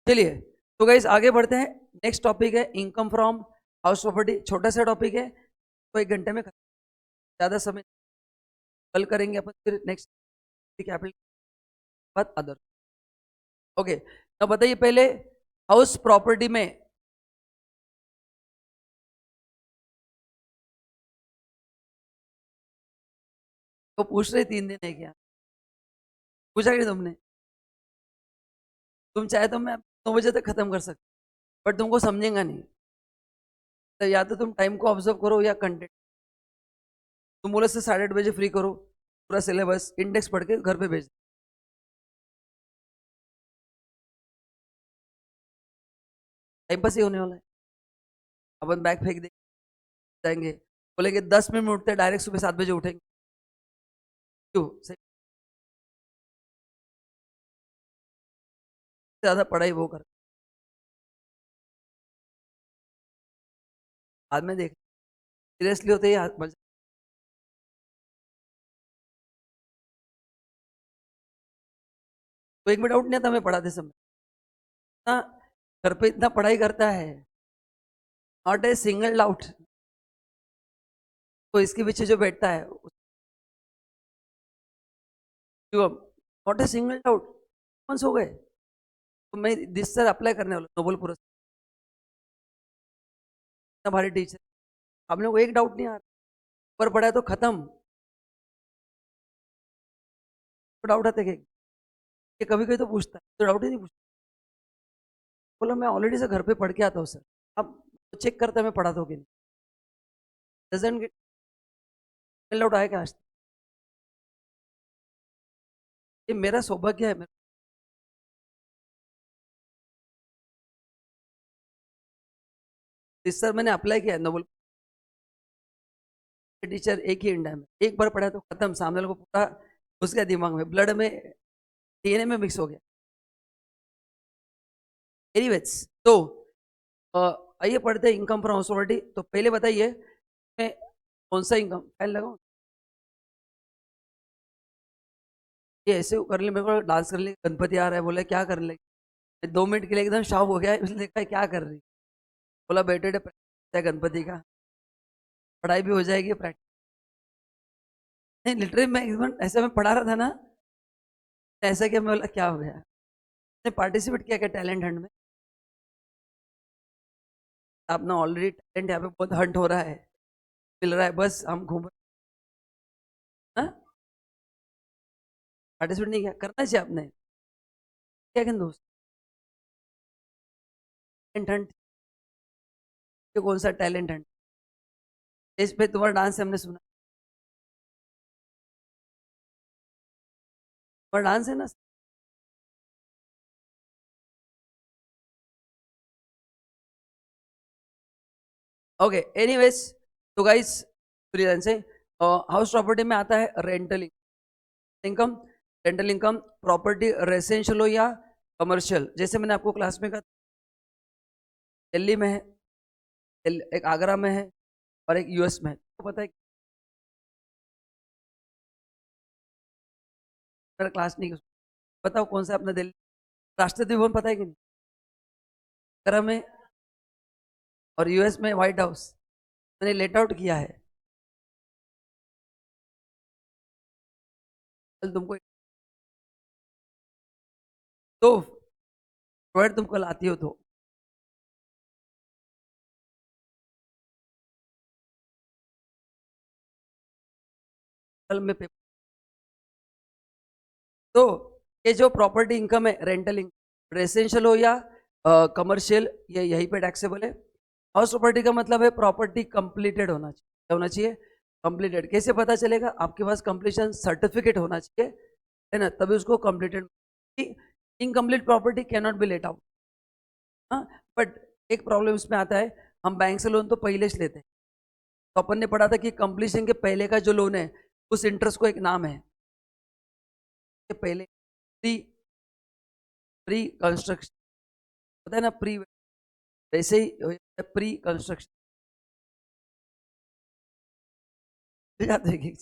चलिए तो गाइस आगे बढ़ते हैं। नेक्स्ट टॉपिक है इनकम फ्रॉम हाउस प्रॉपर्टी। छोटा सा टॉपिक है तो 1 घंटे में ज़्यादा समय कल करेंगे अपन, फिर नेक्स्ट कैपिटल बाद अदर। ओके, तो बताइए पहले हाउस प्रॉपर्टी में तो पूछ रहे 3 दिन है क्या? पूछा कि तुमने? तुम चाहे तो मैं 9 बजे तक खत्म कर सकता, बट तुमको समझेगा नहीं। तो या तो तुम टाइम को ऑब्जर्व करो या कंटेंट। तुम बोले से 8:30 बजे फ्री करो, पूरा सिलेबस इंडेक्स पढ़ के घर पे भेज। टाइम पास ही होने वाला है। अपन बैग फेंक दे जाएंगे, बोलेंगे 10 मिनट में उठते डायरेक्ट सुबह 7 बजे उठेंगे। क्यों? सही ज्यादा पढ़ाई वो कर, बाद में देख। सीरियसली होते ही तो एक भी डाउट नहीं था हमें पढ़ाते समय ना। घर पे इतना पढ़ाई करता है, नॉट ए सिंगल डाउट। तो इसके पीछे जो बैठता है नॉट ए सिंगल डाउट। कौन सो गए? तो मैं दिस सर अप्लाई करने वाला नोबल पुरस्कार। इतना भारी टीचर, हम लोग को एक डाउट नहीं आ रहा। पर पढ़ा है तो खत्म। तो डाउट आते कि ये कभी कभी तो पूछता है, तो डाउट ही नहीं पूछता। बोला मैं ऑलरेडी से घर पे पढ़ के आता हूँ सर। अब चेक करता है मैं पढ़ा तो कि नहीं। डजंट गेट डाउट आया क्या आज तक? ये मेरा सौभाग्य है। इस सर मैंने अप्लाई किया है नोबल टीचर। एक ही इंडिया में एक बार पढ़ा तो खत्म, सामने वाले को पूरा उसके दिमाग में ब्लड में डीएनए में मिक्स हो गया। एनीवेज, तो अ, आइए पढ़ते हैं इनकम फ्रॉम हाउस प्रॉपर्टी। तो पहले बताइए मैं कौन सा इनकम फाइल लगाऊं? ये ऐसे कर ले, मेरे को डांस कर ले, गणपति आ रहा है, बोले क्या करने लगी। मैं 2 मिनट के लिए एकदम शॉक हो गया, उसने देखा क्या कर रही। बोला बेटे प्रैक्टिस है गणपति का, पढ़ाई भी हो जाएगी प्रैक्टिस। नहीं लिटरली मैं एकदम ऐसे में पढ़ा रहा था ना, ऐसा क्या, मैं बोला क्या हो गया। ने पार्टिसिपेट किया क्या टैलेंट हंट में? अपना ऑलरेडी टैलेंट यहाँ पे बहुत हंट हो रहा है, मिल रहा है, बस हम घूम रहे हैं। पार्टिसिपेट नहीं किया, करना चाहिए आपने। क्या कहते दोस्त, टैलेंट हंट। ये कौन सा टैलेंट हंट? इस पे तुम्हारा डांस हमने सुना, तुम्हारा डांस है ना। ओके एनीवेज, तो गाइस फ्रीलांस है। हाउस प्रॉपर्टी में आता है rental income. Rental income property residential हो या कमर्शियल। जैसे मैंने आपको क्लास में कहा, दिल्ली में है, एक आगरा में है और एक यूएस में है। तो पता है मेरा क्लास नहीं, बताओ कौन सा अपना दिल्ली राष्ट्रपति भवन पता है कि नहीं? आगरा में और यूएस में व्हाइट हाउस। मैंने लेट आउट किया है कल तुमको। तो प्रोवाइड तुम कल आती हो तो कल मैं पेपर। तो ये जो प्रॉपर्टी इनकम है रेंटल इनकम, रेसिडेंशियल हो या कमर्शियल, ये यहीं पे टैक्सेबल है। हाउस प्रॉपर्टी का मतलब है प्रॉपर्टी कंप्लीटेड होना चाहिए। क्या होना चाहिए? कंप्लीटेड। कैसे पता चलेगा? आपके पास कंप्लीशन सर्टिफिकेट होना चाहिए, है ना, तभी उसको completed. Incomplete property can not be let out. हाँ, बट एक प्रॉब्लम इसमें आता है, हम बैंक से लोन तो पहले से लेते हैं। तो अपन ने पढ़ा था कि कंप्लीशन के पहले का जो लोन है उस इंटरेस्ट को एक नाम है, के पहले प्री प्री कंस्ट्रक्शन होता है ना, प्री, वैसे ही प्री कंस्ट्रक्शन जाते हैं।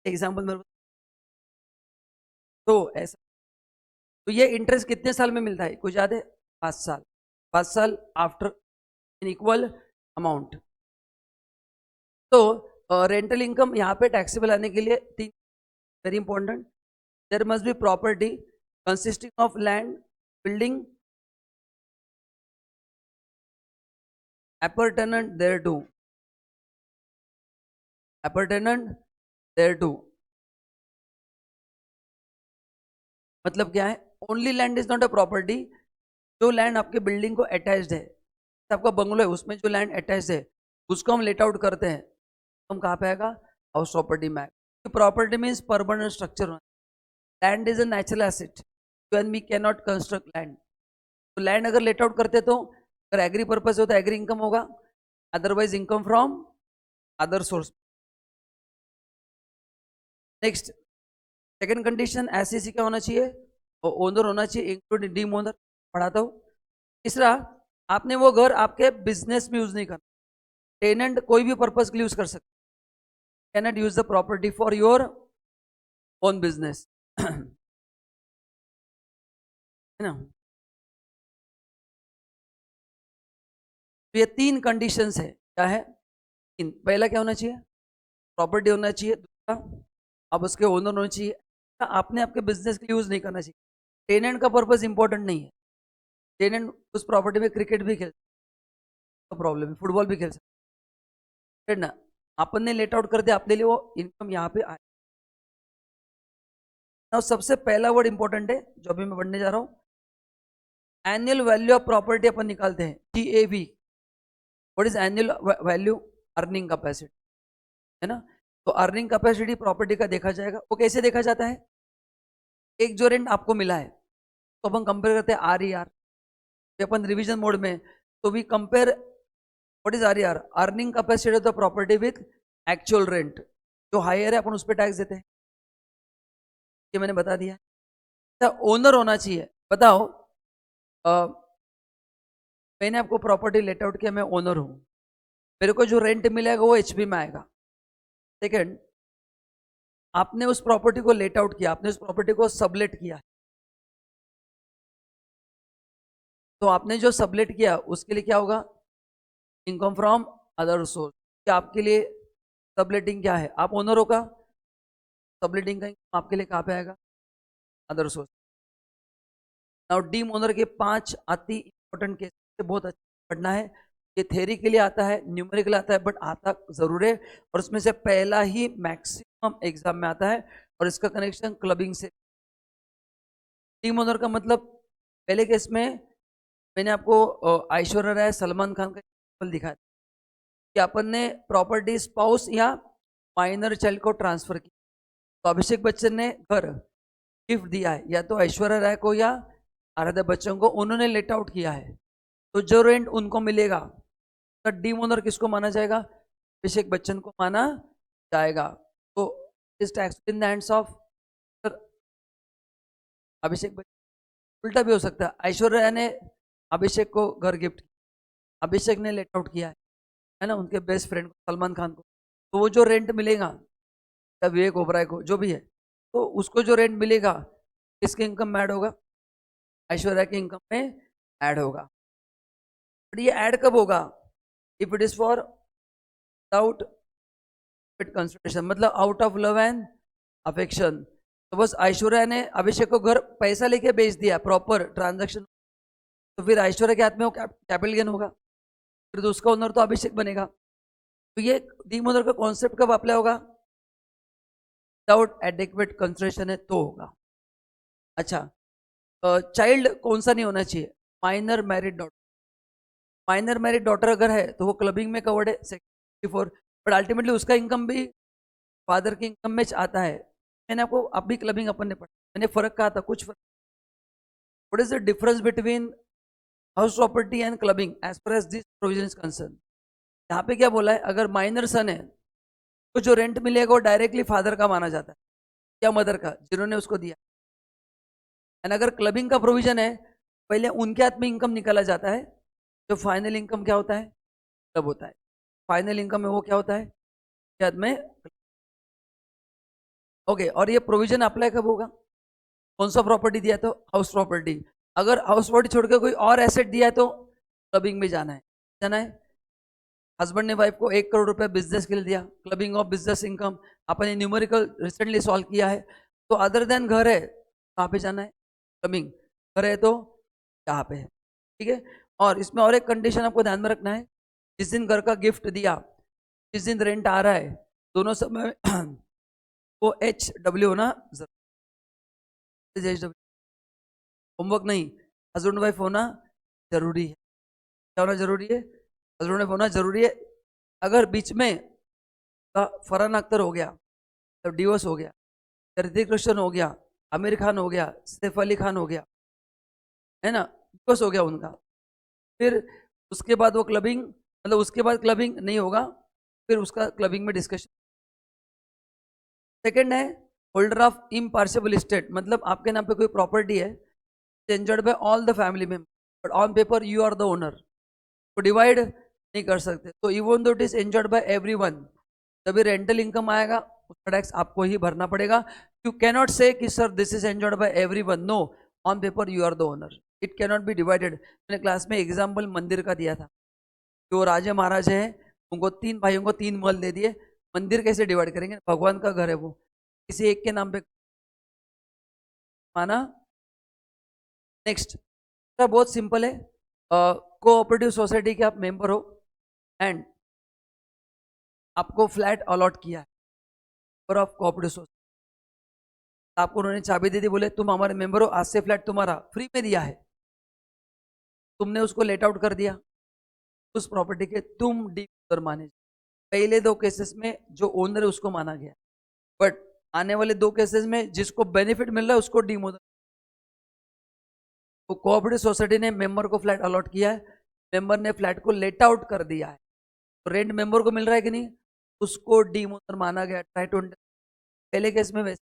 एग्जाम्पल मेरे को तो ऐसा तो ये इंटरेस्ट कितने साल में मिलता है, कुछ याद है? 5 साल। 5 साल आफ्टर इन इक्वल अमाउंट। तो रेंटल इनकम यहाँ पे टैक्सेबल आने के लिए 3 very important, there must be property consisting of land, building, appurtenant thereto, appurtenant thereto मतलब क्या है? Only land is not a property, जो लैंड आपके बिल्डिंग को अटैच्ड है, आपका बंगलो है उसमें जो लैंड अटैच्ड है उसको हम लेट आउट करते हैं, हम कहाँ पे आएगा? हाउस प्रॉपर्टी में। Property means permanent structure. Land is a natural asset and we can not construct land. तो लैंड अगर लेट आउट करते तो अगर एग्री पर्पज हो तो एग्री इनकम होगा, otherwise income from other source. Next second condition, SCC क्या होना चाहिए? ओनर होना चाहिए इंक्लूडिंग डीम ओनर। पढ़ाता हूँ। तीसरा, आपने वो घर आपके बिजनेस में यूज नहीं करना, टेनेंट कोई भी पर्पज के लिए यूज कर सकते, can not use the property for your own business है ना। तो ये 3 कंडीशंस है, क्या है? पहला क्या होना चाहिए? प्रॉपर्टी होना चाहिए। दूसरा, अब उसके ओनर होना चाहिए। आपने आपके बिजनेस के लिए यूज नहीं करना चाहिए। टेनेंट का पर्पज इंपॉर्टेंट नहीं है, टेनेंट उस प्रॉपर्टी में क्रिकेट भी खेल सकता, प्रॉब्लम है, फुटबॉल भी खेल सकता है ना। आपने लेट आउट कर दिया, आपने लिए वो इनकम यहाँ पे आए ना। सबसे पहला वर्ड इंपॉर्टेंट है जो अभी मैं पढ़ने जा रहा हूँ, एनुअल वैल्यू ऑफ प्रॉपर्टी अपन निकालते हैं, TAV। What is annual value? Earning capacity, है ना। तो अर्निंग कैपेसिटी प्रॉपर्टी का देखा जाएगा। वो कैसे देखा जाता है? एक जो रेंट आपको मिला है तो अपन कंपेयर करते हैं RER, अपन रिवीजन मोड में, तो we compare what is RER, earning capacity of the property with actual rent. जो हायर है अपन उस पर टैक्स देते हैं, ये मैंने बता दिया। ओनर होना चाहिए, बताओ। मैंने आपको प्रॉपर्टी लेट आउट किया, मैं ओनर हूं, मेरे को जो रेंट मिलेगा वो HP में आएगा। सेकेंड, आपने उस प्रॉपर्टी को लेट आउट किया, आपने उस प्रॉपर्टी को सबलेट किया, तो आपने जो सबलेट किया उसके लिए क्या होगा? Income from other source. क्या आपके लिए सबलेटिंग क्या है? आप ओनर होगा, सबलेटिंग का इनकम आपके लिए कहाँ पे आएगा? Other source. Now deem owner के 5 अति इंपॉर्टेंट केस, बहुत अच्छा पढ़ना है। ये थ्योरी के लिए आता है, न्यूमेरिकल आता है, बट आता जरूर है। और उसमें से पहला ही मैक्सिमम एग्जाम में आता है, और इसका कनेक्शन क्लबिंग से। डीम ओनर का मतलब, पहले केस में मैंने आपको ऐश्वर्या राय सलमान खान का एग्जाम्पल दिखाया कि अपन ने प्रॉपर्टी स्पाउस या माइनर चाइल्ड को ट्रांसफर किया। तो अभिषेक बच्चन ने घर गिफ्ट दिया है या तो ऐश्वर्या राय को या आराध्या बच्चन को, उन्होंने लेट आउट किया है, तो जो रेंट उनको मिलेगा, तो डीम ओनर किसको माना जाएगा? अभिषेक बच्चन को माना जाएगा। तो इस tax in the hands of Abhishek Bachchan. उल्टा भी हो सकता है, ऐश्वर्या राय ने अभिषेक को घर गिफ्ट किया, अभिषेक ने लेट आउट किया है ना, उनके बेस्ट फ्रेंड को, सलमान खान को। तो वो जो रेंट मिलेगा या विवेक ओबराय को, जो भी है, तो उसको जो रेंट मिलेगा किसके इनकम में ऐड होगा? ऐश्वर्या के इनकम में ऐड होगा। बट ये ऐड कब होगा? If it is for without consideration, मतलब out of love and affection. तो बस ऐश्वर्या ने अभिषेक को घर पैसा लेके बेच दिया, प्रॉपर ट्रांजैक्शन, तो फिर ऐश्वर्या के हाथ में वो कैपिटल गेन होगा, फिर तो उसका ओनर तो अभिषेक बनेगा। तो ये डीम ओनर का कॉन्सेप्ट कब अप्लाई होगा? विदाउट एडिक्वेट कंसिडरेशन है तो होगा। अच्छा, चाइल्ड कौन सा नहीं होना चाहिए? Minor married daughter. Minor married daughter अगर है तो वो क्लबिंग में कवर्ड है, 64। बट अल्टीमेटली उसका इनकम भी फादर की इनकम में आता है। मैंने आपको, अब भी क्लबिंग अपन ने पढ़ा, मैंने फर्क कहा था, कुछ फर्क। What is the difference between house property and clubbing as per as this provision is concern? यहाँ पे क्या बोला है? अगर माइनर सन है तो जो रेंट मिलेगा वो डायरेक्टली फादर का माना जाता है या मदर का, जिन्होंने उसको दिया। एंड अगर क्लबिंग का प्रोविजन है, पहले उनके हाथ में इनकम निकाला जाता है, जो फाइनल इनकम क्या होता है? क्लब होता है। फाइनल इनकम में वो क्या होता है? के हाथ में। ओके, और ये प्रोविजन अप्लाई कब होगा? कौन सा प्रॉपर्टी दिया है? तो हाउस प्रॉपर्टी। अगर हाउस प्रॉपर्टी छोड़ के कोई और एसेट दिया है तो क्लबिंग में जाना है। हस्बैंड ने वाइफ को 1 करोड़ रुपए बिजनेस के लिए दिया, क्लबिंग ऑफ बिजनेस इनकम अपन ने न्यूमेरिकल रिसेंटली सॉल्व किया है। तो अदर देन घर है, कहाँ पे जाना है? क्लबिंग। घर है तो यहाँ पे है, ठीक है। और इसमें और एक कंडीशन आपको ध्यान में रखना है, जिस दिन घर का गिफ्ट दिया, जिस दिन रेंट आ रहा है, दोनों समय वो HW होना जरूरी, होमवर्क नहीं, हस्बैंड वाइफ होना जरूरी है। क्या होना जरूरी है? हस्बैंड वाइफ होना जरूरी है। अगर बीच में का फरहान अख्तर हो गया, तो डिवोर्स हो गया, ऋतिक रोशन हो गया, आमिर खान हो गया, सैफ अली खान हो गया, है ना, डिवोर्स हो गया उनका, फिर उसके बाद वो क्लबिंग, मतलब उसके बाद क्लबिंग नहीं होगा, फिर उसका क्लबिंग में डिस्कशन। सेकंड है होल्डर ऑफ इम्पार्शियल स्टेट, मतलब आपके नाम पे कोई प्रॉपर्टी है, enjoyed by all the family member, but on paper you are the owner, तो डिवाइड नहीं कर सकते। तो even though it is enjoyed by everyone, तभी रेंटल इनकम आएगा, उसका टैक्स आपको ही भरना पड़ेगा। यू कैनॉट से कि sir this is enjoyed by everyone, no, on paper you are the owner, it cannot be divided. मैंने क्लास में example मंदिर का दिया था, जो राजे महाराज हैं उनको 3 भाइयों को 3 महल दे दिए, मंदिर कैसे डिवाइड करेंगे? भगवान का घर है वो, किसी एक के नाम पे माना। नेक्स्ट बहुत सिंपल है, कोऑपरेटिव सोसाइटी के आप मेंबर हो एंड आपको फ्लैट अलॉट किया है और ऑफ कोऑपरेटिव सोसाइटी, आपको उन्होंने चाबी दे दी, बोले तुम हमारे मेंबर हो, आज से फ्लैट तुम्हारा, फ्री में दिया है, तुमने उसको लेट आउट कर दिया, उस प्रॉपर्टी के तुम डी ओनर माने। पहले 2 केसेस में जो ओनर है उसको माना गया, बट आने वाले 2 केसेस में जिसको बेनिफिट मिल रहा है उसको डी ओनर। तो कोऑपरेटिव सोसाइटी ने मेंबर को फ्लैट अलॉट किया है, मेंबर ने फ्लैट को लेट आउट कर दिया है, तो रेंट मेंबर को मिल रहा है कि नहीं, उसको डी ओनर माना गया। ट्राई टू, पहले केस में वैसे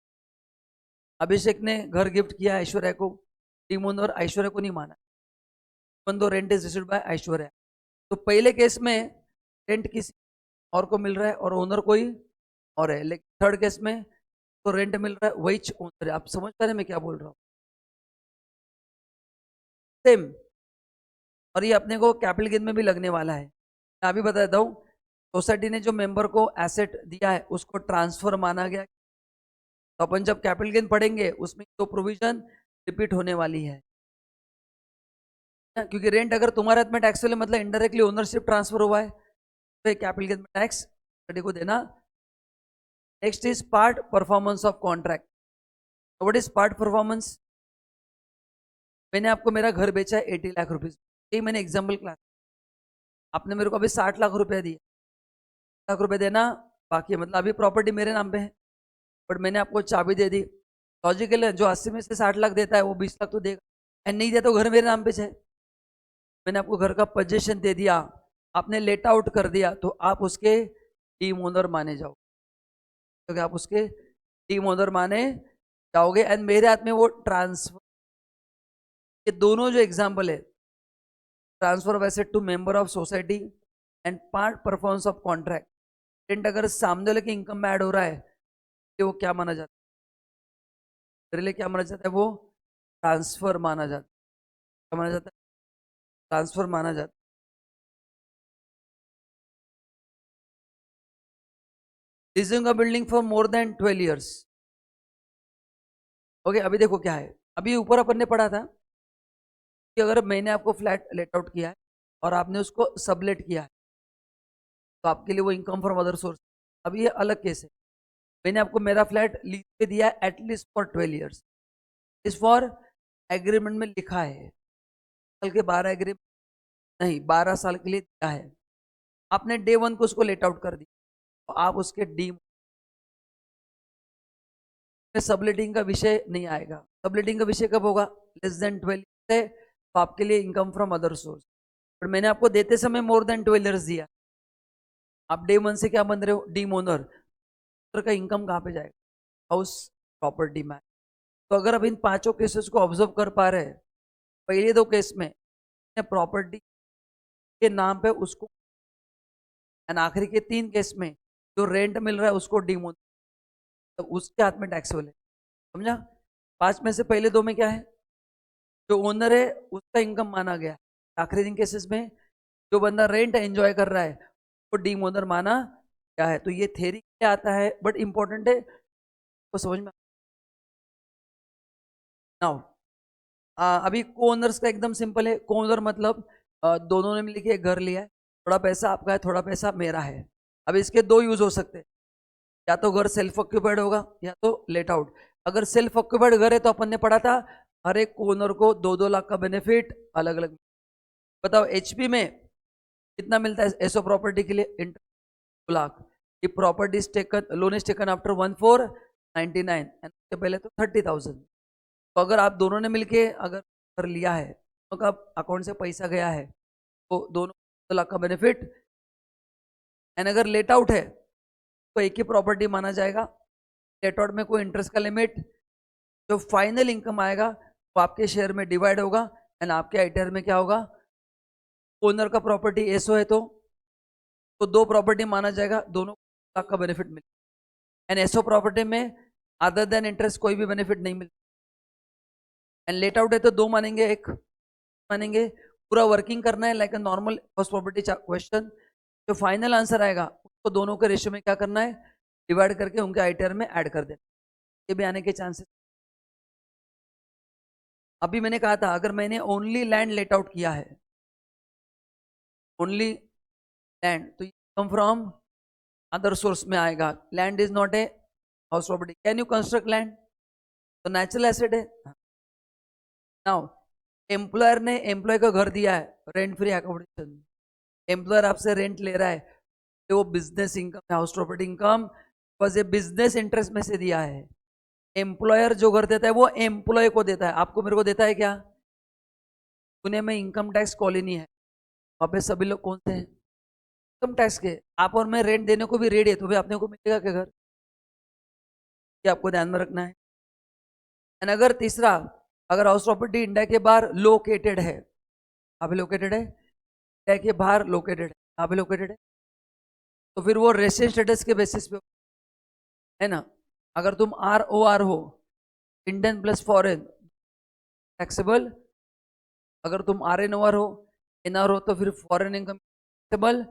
अभिषेक ने घर गिफ्ट किया ऐश्वर्या को, डी ओनर ऐश्वर्या को नहीं माना, even though rent is received by Aishwarya. तो पहले केस में रेंट किसी और को मिल रहा है और ओनर कोई और है, लेकिन थर्ड केस में तो रेंट मिल रहा है वही ओनर है। आप समझ पा रहे हैं मैं क्या बोल रहा हूँ? सेम, और ये अपने को कैपिटल गेन में भी लगने वाला है। मैं अभी बता देता हूँ, सोसाइटी ने जो मेंबर को एसेट दिया है उसको ट्रांसफर माना गया, तो अपन जब कैपिटल गेन पढ़ेंगे उसमें तो प्रोविजन रिपीट होने वाली है, क्योंकि रेंट अगर तुम्हारे हाथ में टैक्स वाले मतलब इनडायरेक्टली ओनरशिप ट्रांसफर हुआ है, तो कैपिटल गेन में टैक्स को देना। Next is part performance of contract. What is part performance? मैंने आपको मेरा घर बेचा है 80 लाख रुपीज, यही मैंने एग्जाम्पल क्लास, आपने मेरे को अभी 60 लाख रुपया दिया, लाख रुपए देना बाकी है, मतलब अभी प्रॉपर्टी मेरे नाम पे है, बट मैंने आपको चाबी दे दी। लॉजिकल है, जो 80 में से 60 लाख देता है वो 20 लाख तो देगा, एंड नहीं दिया तो घर मेरे नाम पे है। मैंने आपको घर का पोजीशन दे दिया, आपने लेट आउट कर दिया, तो आप उसके टीम ओनर माने जाओ, क्योंकि आप उसके टीम ओनर माने जाओगे, एंड मेरे हाथ में वो ट्रांसफर, ये दोनों जो एग्जाम्पल है, transfer of asset to member of society and part performance of contract, rent अगर सामने वाले के इनकम में ऐड हो रहा है तो वो क्या माना जाता है? मेरे लिए क्या माना जाता है? वो ट्रांसफर माना जाता है। क्या माना जाता है? ट्रांसफर माना जाता है। Leasing a building for more than 12 years. Okay, अभी देखो क्या है, अभी ऊपर अपन ने पढ़ा था कि अगर मैंने आपको फ्लैट लेट आउट किया है और आपने उसको सबलेट किया है, तो आपके लिए वो इनकम फ्रॉम अदर सोर्स। अभी ये अलग केस है, मैंने आपको मेरा फ्लैट लीज पे दिया है एटलीस्ट फॉर 12 ईयर्स, इस फॉर एग्रीमेंट में लिखा है, साल के 12 एग्रीमेंट नहीं, 12 साल के लिए दिया है, आपने डे 1 को उसको लेट आउट कर दिया, तो आप उसके डी में सबलेटिंग का विषय नहीं आएगा। सबलेटिंग का विषय कब होगा? लेस देन 12 है, तो आपके लिए इनकम फ्रॉम अदर सोर्स। पर मैंने आपको देते समय मोर देन 12 ईयर्स दिया, आप डे 1 से क्या बन रहे हो? डीम ओनर, का इनकम कहाँ पे जाएगा? हाउस प्रॉपर्टी में। तो अगर अब इन 5 केसेस को ऑब्जर्व कर पा रहे हैं, पहले 2 केस में प्रॉपर्टी के नाम पे उसको, एंड आखिरी के 3 केस में जो रेंट मिल रहा है उसको डीम ओनर, तो उसके हाथ में टैक्सेबल है, समझा? 5 में से पहले 2 में क्या है, जो ओनर है उसका इनकम माना गया। आखिरी 3 केसेस में जो बंदा रेंट एंजॉय कर रहा है वो डीम ओनर माना गया है। तो ये थ्योरी क्या आता है, बट इंपॉर्टेंट है तो समझ में। नाउ अभी को ओनर्स का एकदम सिंपल है। को ओनर मतलब दोनों ने मिलकर एक घर लिया है, थोड़ा पैसा आपका है, थोड़ा पैसा मेरा है। अब इसके दो यूज हो सकते हैं, या तो घर सेल्फ ऑक्यूपाइड होगा या तो लेट आउट। अगर सेल्फ ऑक्यूपाइड घर है तो अपन ने पढ़ा था हर एक ओनर को 2-2 लाख का बेनिफिट अलग अलग। बताओ एचपी में कितना मिलता है एसओ प्रॉपर्टी के लिए, 2 लाख। ये property taken, loan is taken after 1499 and उससे पहले तो 30,000। तो अगर आप दोनों ने मिलके अगर कर लिया है, तो का अकाउंट से पैसा गया है तो दोनों 2 लाख का बेनिफिट। एंड अगर लेट आउट है तो एक ही प्रॉपर्टी माना जाएगा। लेट आउट में कोई इंटरेस्ट का लिमिट, जो फाइनल इनकम आएगा वो आपके शेयर में डिवाइड होगा। एंड आपके आईटीआर में क्या होगा, ओनर का प्रॉपर्टी एसओ है तो 2 प्रॉपर्टी माना जाएगा, दोनों लाख का बेनिफिट मिलेगा। एंड एसओ प्रॉपर्टी में अदर देन इंटरेस्ट कोई भी बेनिफिट नहीं मिलता। एंड लेट आउट है तो 2 मानेंगे, 1 मानेंगे। पूरा वर्किंग करना है like a normal first property question. जो फाइनल आंसर आएगा उसको दोनों के रेशियो में क्या करना है, डिवाइड करके उनके आईटीआर में ऐड कर देना। ये भी आने के चांसेस। अभी मैंने कहा था अगर मैंने ओनली लैंड लेट आउट किया है, ओनली लैंड, तो कम फ्रॉम अदर सोर्स में आएगा। Land is not a house property. Can you construct land, तो नेचुरल एसेट है। नाउ एम्प्लॉयर ने एम्प्लॉय को घर दिया है, रेंट फ्री अकोमोडेशन। एम्प्लॉयर आपसे रेंट ले रहा है तो वो business income, house property income बस ये बिजनेस इंटरेस्ट में से दिया है। एम्प्लॉयर जो घर देता है वो एम्प्लॉय को देता है, आपको मेरे को देता है क्या। पुणे में इनकम टैक्स कॉलोनी है, वहाँ पे सभी लोग कौन से हैं, इनकम टैक्स के। आप और मैं रेंट देने को भी रेडी है, तो भी अपने को मिलेगा क्या घर, ये आपको ध्यान में रखना है। एंड अगर तीसरा, अगर हाउस प्रॉपर्टी इंडिया के बाहर लोकेटेड है, कहाँ पे लोकेटेड है, इंडिया के बाहर लोकेटेड है, कहाँ पे लोकेटेड है, तो फिर वो रेसिडेंट स्टेटस के बेसिस पे है ना। अगर तुम ROR हो, इंडियन प्लस फॉरेन, टैक्सेबल। अगर तुम RNOR हो, NR हो, तो फिर foreign income taxable.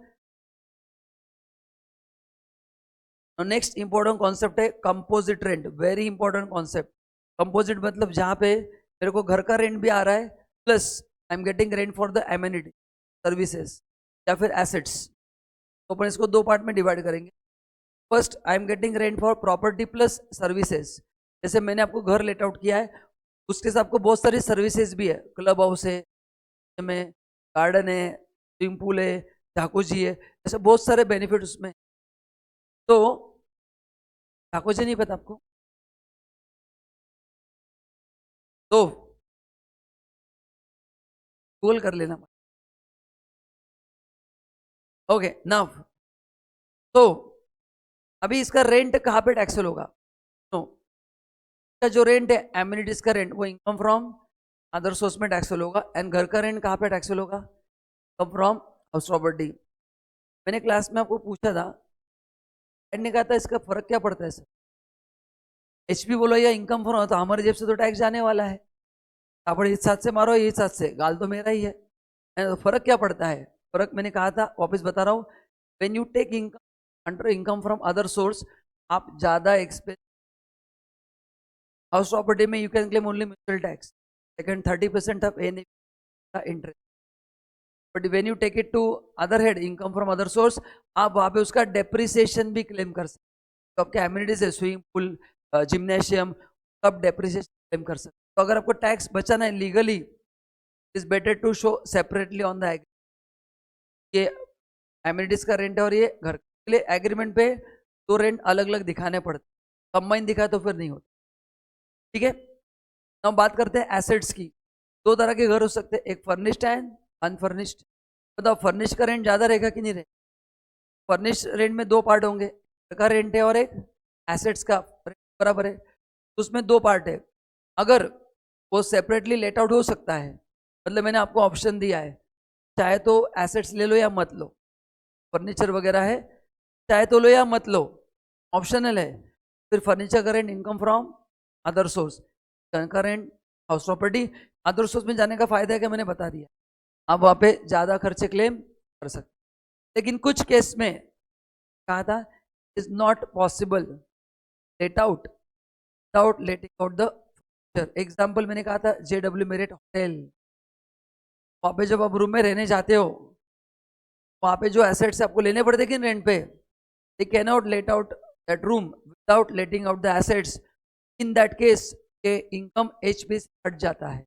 Next important concept है composite rent, very important concept. Composite मतलब जहां पे मेरे को घर का रेंट भी आ रहा है plus I am getting rent for the amenity services या फिर एसेट्स। तो अपन इसको 2 पार्ट में डिवाइड करेंगे। First, I am getting rent for property plus services. जैसे मैंने आपको घर लेट आउट किया है, उसके साथ आपको बहुत सारी सर्विसेज भी है, क्लब हाउस है, में गार्डन है, स्विमिंग पूल है, जाकुजी है, ऐसे बहुत सारे बेनिफिट उसमें। तो जाकुजी नहीं पता आपको, तो गूगल कर लेना। ओके नाउ, तो अभी इसका रेंट कहाँ पे टैक्सेबल होगा, तो इसका जो रेंट है एमिनिटीज का रेंट, वो इनकम फ्रॉम अदर सोर्स में टैक्सेबल होगा। एंड घर का रेंट कहाँ पे टैक्सेबल होगा, कम फ्रॉम हाउस प्रॉपर्टी। मैंने क्लास में आपको पूछा था, ने कहा था इसका फर्क क्या पड़ता है सर, एचपी बोलो या इनकम फ्रॉम, तो हमारे जेब से तो टैक्स जाने वाला है, आप इस साथ से मारो इस साथ से, गाल तो मेरा ही है। तो फर्क क्या पड़ता है, फर्क मैंने कहा था वापस बता रहा हूँ। When you take income under income from other source, आप ज्यादा एक्सपेंस, हाउस प्रॉपर्टी में you can claim only mutual tax, second 30% of any interest. But when you take it to other head, income from other source, आप वहां पे उसका depreciation भी claim कर सकते। तो आपके एमिनिटीज है, स्विमिंग पूल, जिम्नेशियम, आप डेप्रिसिएशन क्लेम कर सकते। तो अगर आपको टैक्स बचाना है legally, is better to show separately on the agreement, ये एमिनिटीज का रेंट है और ये घर के लिए एग्रीमेंट पे 2 रेंट अलग अलग दिखाने पड़ते, कंबाइन दिखाए तो फिर नहीं होता। ठीक है, हम बात करते हैं एसेट्स की। 2 तरह के घर हो सकते हैं, एक फर्निश्ड एंड अनफर्निश्ड। बताओ फर्निश्ड का रेंट ज्यादा रहेगा कि नहीं रहेगा, फर्निश्ड रेंट में 2 पार्ट होंगे, घर का रेंट है और एक एसेट्स का बराबर है। तो उसमें 2 पार्ट है। अगर वो सेपरेटली लेट आउट हो सकता है, मतलब मैंने आपको ऑप्शन दिया है, चाहे तो एसेट्स ले लो या मत लो, फर्नीचर वगैरह है, चाहे तो लो या मत लो, ऑप्शनल है। फिर फर्नीचर का rent income from other source, concurrent house property. Other source में जाने का फायदा है कि मैंने बता दिया, आप वहां पे ज्यादा खर्चे क्लेम कर सकते। लेकिन कुछ केस में कहा था is not possible let out without letting out the future. Example मैंने कहा था JW मेरिट होटल, वहां पे जब आप रूम में रहने जाते हो, वहां पे जो एसेट्स आपको लेने पड़ते कि रेंट पे, they can not let out that room without letting out the assets. In that case के इनकम HP से हट जाता है।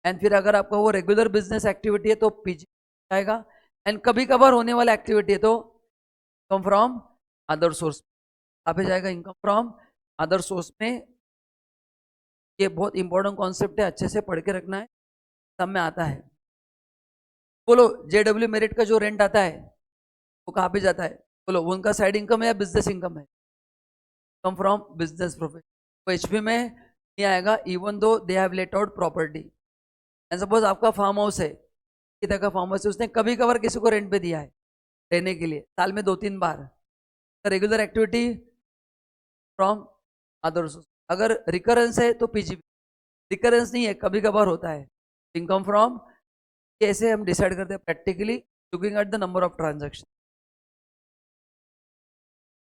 एंड फिर अगर आपका वो रेगुलर बिजनेस एक्टिविटी है तो PG आएगा, एंड कभी कभार होने वाला एक्टिविटी है तो इनकम फ्रॉम अदर सोर्स आप जाएगा। इनकम फ्रॉम अदर सोर्स में ये बहुत इंपॉर्टेंट कॉन्सेप्ट है, अच्छे से पढ़ के रखना है, सब में आता है। बोलो JW मेरिट का जो रेंट आता है वो कहाँ पे जाता है? बोलो वो उनका साइड इनकम है या बिजनेस इनकम है? Come from business profit. तो HP में नहीं आएगा even though they have let out property. And suppose आपका फार्म हाउस है, कितना का फार्म हाउस है, उसने कभी कभार किसी को रेंट पे दिया है रहने के लिए, साल में 2-3 बार। Regular activity from other source. अगर रिकरेंस है तो PG। रिकरेंस नहीं है, कभी कभार होता है, इनकम फ्रॉम। कैसे हम डिसाइड करते हैं? Practically looking at the number of transaction.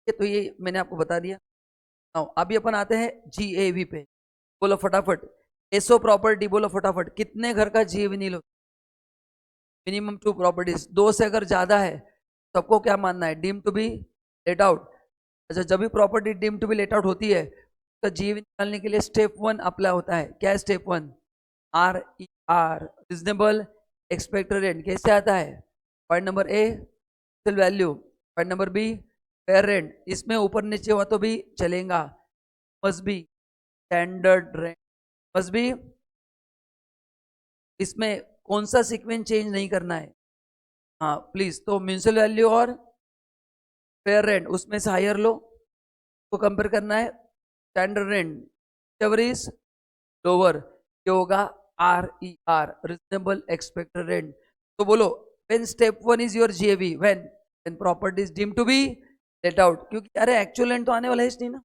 तो ये मैंने आपको बता दिया। अभी अपन आते हैं GAV पे। बोलो फटाफट, एसओ प्रॉपर्टी बोलो फटाफट, कितने घर का GAV नहीं लो? मिनिमम 2 प्रॉपर्टीज, 2 से अगर ज्यादा है सबको क्या मानना है? Deem to be let out. अच्छा, जब भी property deem to be let out होती है तो GAV निकालने के लिए स्टेप 1 अप्लाई होता है। क्या है step 1? RER, reasonable expected rent. कैसे आता है? Point number A value, point number B fair rent. इसमें ऊपर नीचे हुआ तो भी चलेगा, must be standard rent, must be. इसमें कौन सा सीक्वेंस चेंज नहीं करना है? हाँ प्लीज, तो म्यूनसिपल वैल्यू और फेयर रेंट उसमें से हायर लो तो कंपेयर करना है स्टैंडर्ड रेंट इज लोअर, ये होगा RER, रिजनेबल एक्सपेक्टेड रेंट। तो बोलो when step 1 is your GAV, when property is deemed to be let out. क्योंकि अरे एक्चुअल रेंट तो आने वाला है नहीं ना,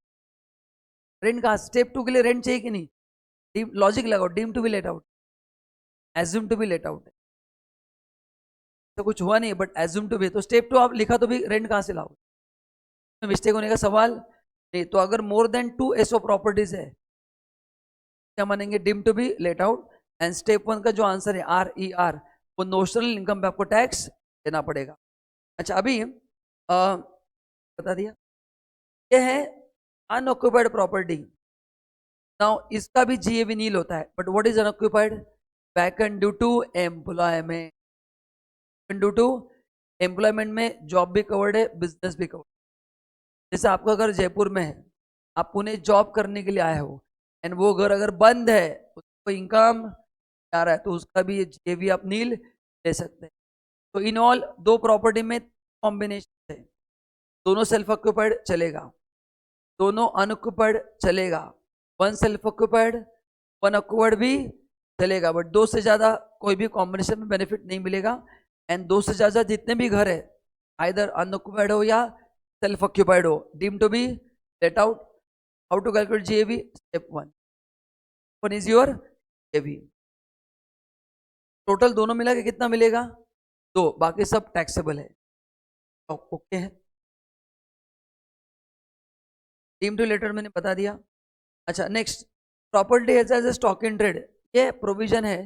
रेंट का स्टेप 2 के लिए रेंट चाहिए कि नहीं? लॉजिक लगाओ, deem to be let out, assume to be let out, तो कुछ हुआ नहीं बट एज्यूम टू बी। तो स्टेप 2 आप लिखा तो भी रेंट कहां से लाओ? मिस्टेक होने का सवाल नहीं। तो अगर मोर देन 2 एसओ प्रॉपर्टीज है क्या मानेंगे? Deem to be let out. And step 1 का जो आंसर है RER, वो नोशनल इनकम पे आपको टैक्स देना पड़ेगा। अच्छा, अभी बता दिया। ये है अनऑक्यूपाइड प्रॉपर्टी। नाउ इसका भी GAV नील होता है, but what is unoccupied? Vacant due to employment. Due to employment में जॉब भी कवर्ड है, बिजनेस भी कवर्ड। जैसे आपका घर जयपुर में है, आप पुणे जॉब करने के लिए आए हो, एंड वो घर अगर बंद है, उसको इनकम आ रहा है, तो उसका भी GAV आप नील ले सकते हैं। तो इन ऑल 2 प्रॉपर्टी में कॉम्बिनेशन है, दोनों सेल्फ ऑक्यूपाइड चलेगा, दोनों अनऑक्यूपाइड चलेगा, 1 सेल्फ ऑक्यूपाइड 1 ऑक्यूपाइड भी चलेगा, बट 2 से ज्यादा कोई भी कॉम्बिनेशन में बेनिफिट नहीं मिलेगा। एंड 2 से ज्यादा जितने भी घर है, आइदर अनऑक्यूपाइड हो या सेल्फ ऑक्यूपाइड हो, deem to be let out. How to calculate GAV? Step 1 is your GAV। Total दोनों मिला के कितना मिलेगा? 2, बाकी सब टैक्सेबल है। ओके है, डीम टू लेटर मैंने बता दिया। अच्छा next, property as a stock in trade. ये प्रोविजन है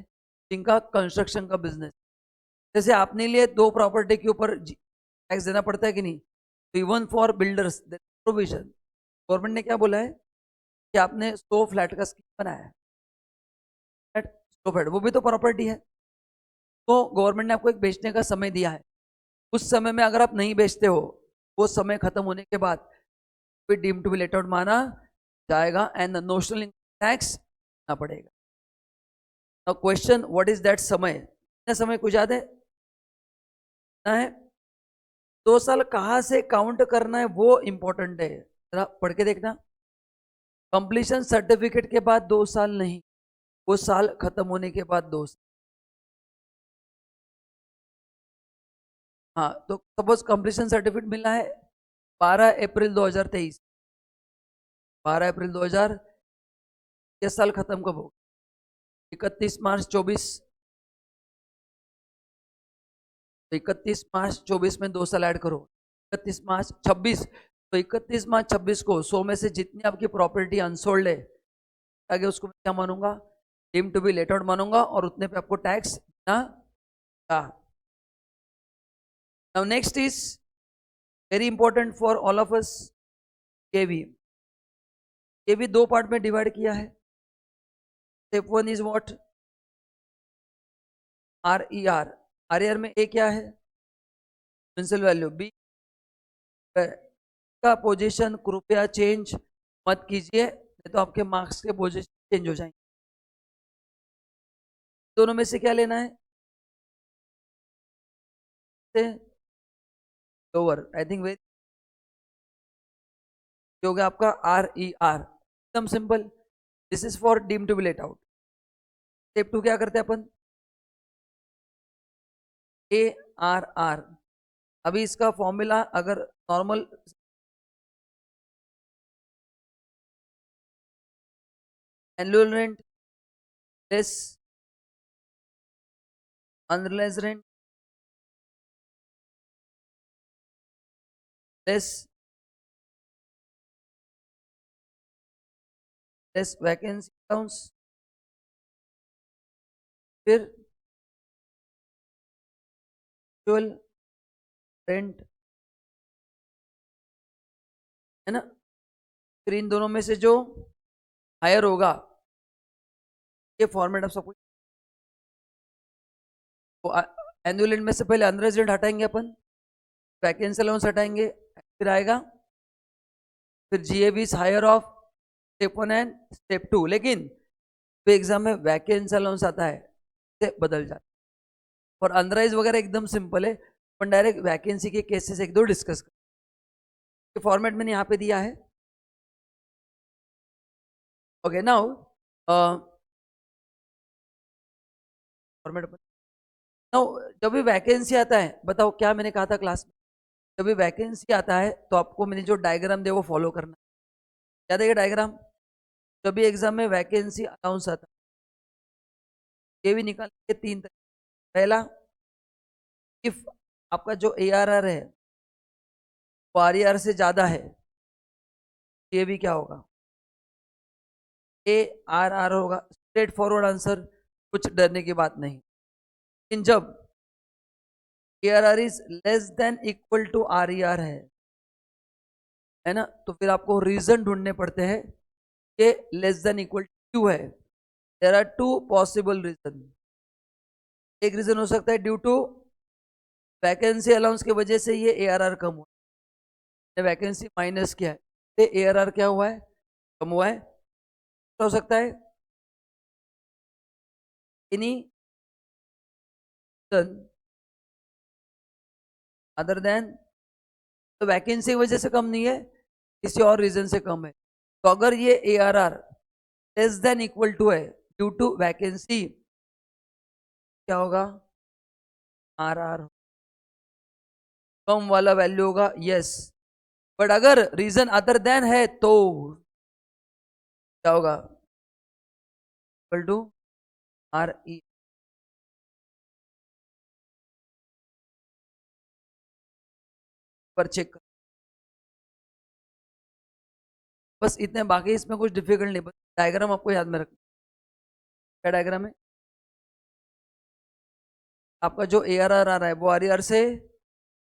जिनका कंस्ट्रक्शन का बिजनेस, जैसे आपने लिए 2 प्रॉपर्टी के ऊपर टैक्स देना पड़ता है कि नहीं? तो even for builders provision, government ने क्या बोला है कि आपने 100 फ्लैट का स्कीम बनाया है, 100 फ्लैट, वो भी तो प्रॉपर्टी है। तो गवर्नमेंट ने आपको एक बेचने का समय दिया है, उस समय में अगर आप नहीं बेचते हो, वो समय खत्म होने के बाद फिर deem to be let out माना जाएगा एंड नोशनल टैक्स ना पड़ेगा। Now question, what is that समय? कितना समय कुछ याद है? 2 साल कहां से काउंट करना है वो इंपॉर्टेंट है, जरा पढ़ के देखना। कंप्लीशन सर्टिफिकेट के बाद 2 साल नहीं, वो साल खत्म होने के बाद 2 साल। हाँ, तो सपोज कंप्लीशन सर्टिफिकेट मिला है 12 अप्रैल 2023, 12 अप्रैल 2023, ये साल खत्म कब होगा? 31 मार्च 24। तो 31 मार्च 24 में 2 साल ऐड करो, 31 मार्च 26। तो 31 मार्च 26 को 100 में से जितनी आपकी प्रॉपर्टी अनसोल्ड है आगे उसको मैं क्या मानूंगा? Deem to be let out मानूंगा और उतने पे आपको टैक्स ना। Now next is very important for all of us, KV. KV 2 part में डिवाइड किया है। Step 1 is what? RER। RER में ए क्या है? Principal value. बी का पोजीशन कृपया चेंज मत कीजिए, नहीं तो आपके मार्क्स के पोजीशन चेंज हो जाएंगे। दोनों में से क्या लेना है? लोअर। आई थिंक वेरी हो गया आपका RER, एकदम simple. This is for deem to be let out. Step 2 क्या करते हैं अपन? ARR। अभी इसका फॉर्मूला अगर normal annual rent less unrealised rent less vacancy allowance, फिर एक्चुअल रेंट, है ना? फिर इन दोनों में से जो हायर होगा, ये फॉर्मेट आप सबको एनुअल रेंट में से पहले अनरेजिडेंट हटाएंगे अपन, वैकेंसी अलाउंस हटाएंगे, फिर आएगा फिर GAV higher of step 1 and step 2। लेकिन एग्जाम में वैकेंसी अलाउंस आता है, से बदल जाता है। और अनराइज वगैरह एकदम सिंपल है, अपन डायरेक्ट वैकेंसी के केसेस एक दो डिस्कस कर। फॉर्मेट मैंने यहाँ पे दिया है। ओके नाउ फॉर्मेट नाउ जब भी वैकेंसी आता है, बताओ क्या मैंने कहा था क्लास में? जब भी वैकेंसी आता है तो आपको मैंने जो डायग्राम दिया वो फॉलो करना है। क्या देगा डायग्राम? जब भी एग्जाम में वैकेंसी अनाउंस आता है, ये भी निकाल के 3 तरीके। पहला, इफ आपका जो ARR है वो RER से ज्यादा है, ये भी क्या होगा? ARR होगा। स्ट्रेट फॉरवर्ड आंसर, कुछ डरने की बात नहीं। लेकिन जब ARR is less than equal to RER है ना, तो फिर आपको रीजन ढूंढने पड़ते हैं कि लेस देन इक्वल क्यों है। There are 2 possible reason. एक रीजन हो सकता है ड्यू टू वैकेंसी अलाउंस की वजह से ये ARR कम हुआ, वैकेंसी माइनस किया है, तो ARR क्या हुआ है? कम हुआ है। हो सकता है एनी अदर देन, तो वैकेंसी की वजह से कम नहीं है, किसी और रीजन से कम है। तो अगर ये ARR less than equal to है ड्यू टू वैकेंसी, क्या होगा? RR कम वाला वैल्यू होगा, यस। बट अगर रीजन अदर देन है तो क्या होगा? Equal to RE। पर चेक कर, बस इतने, बाकी इसमें कुछ डिफिकल्ट नहीं, बस डायग्राम आपको याद में रखना। क्या डायग्राम है? आपका जो ARR आ रहा है वो RER से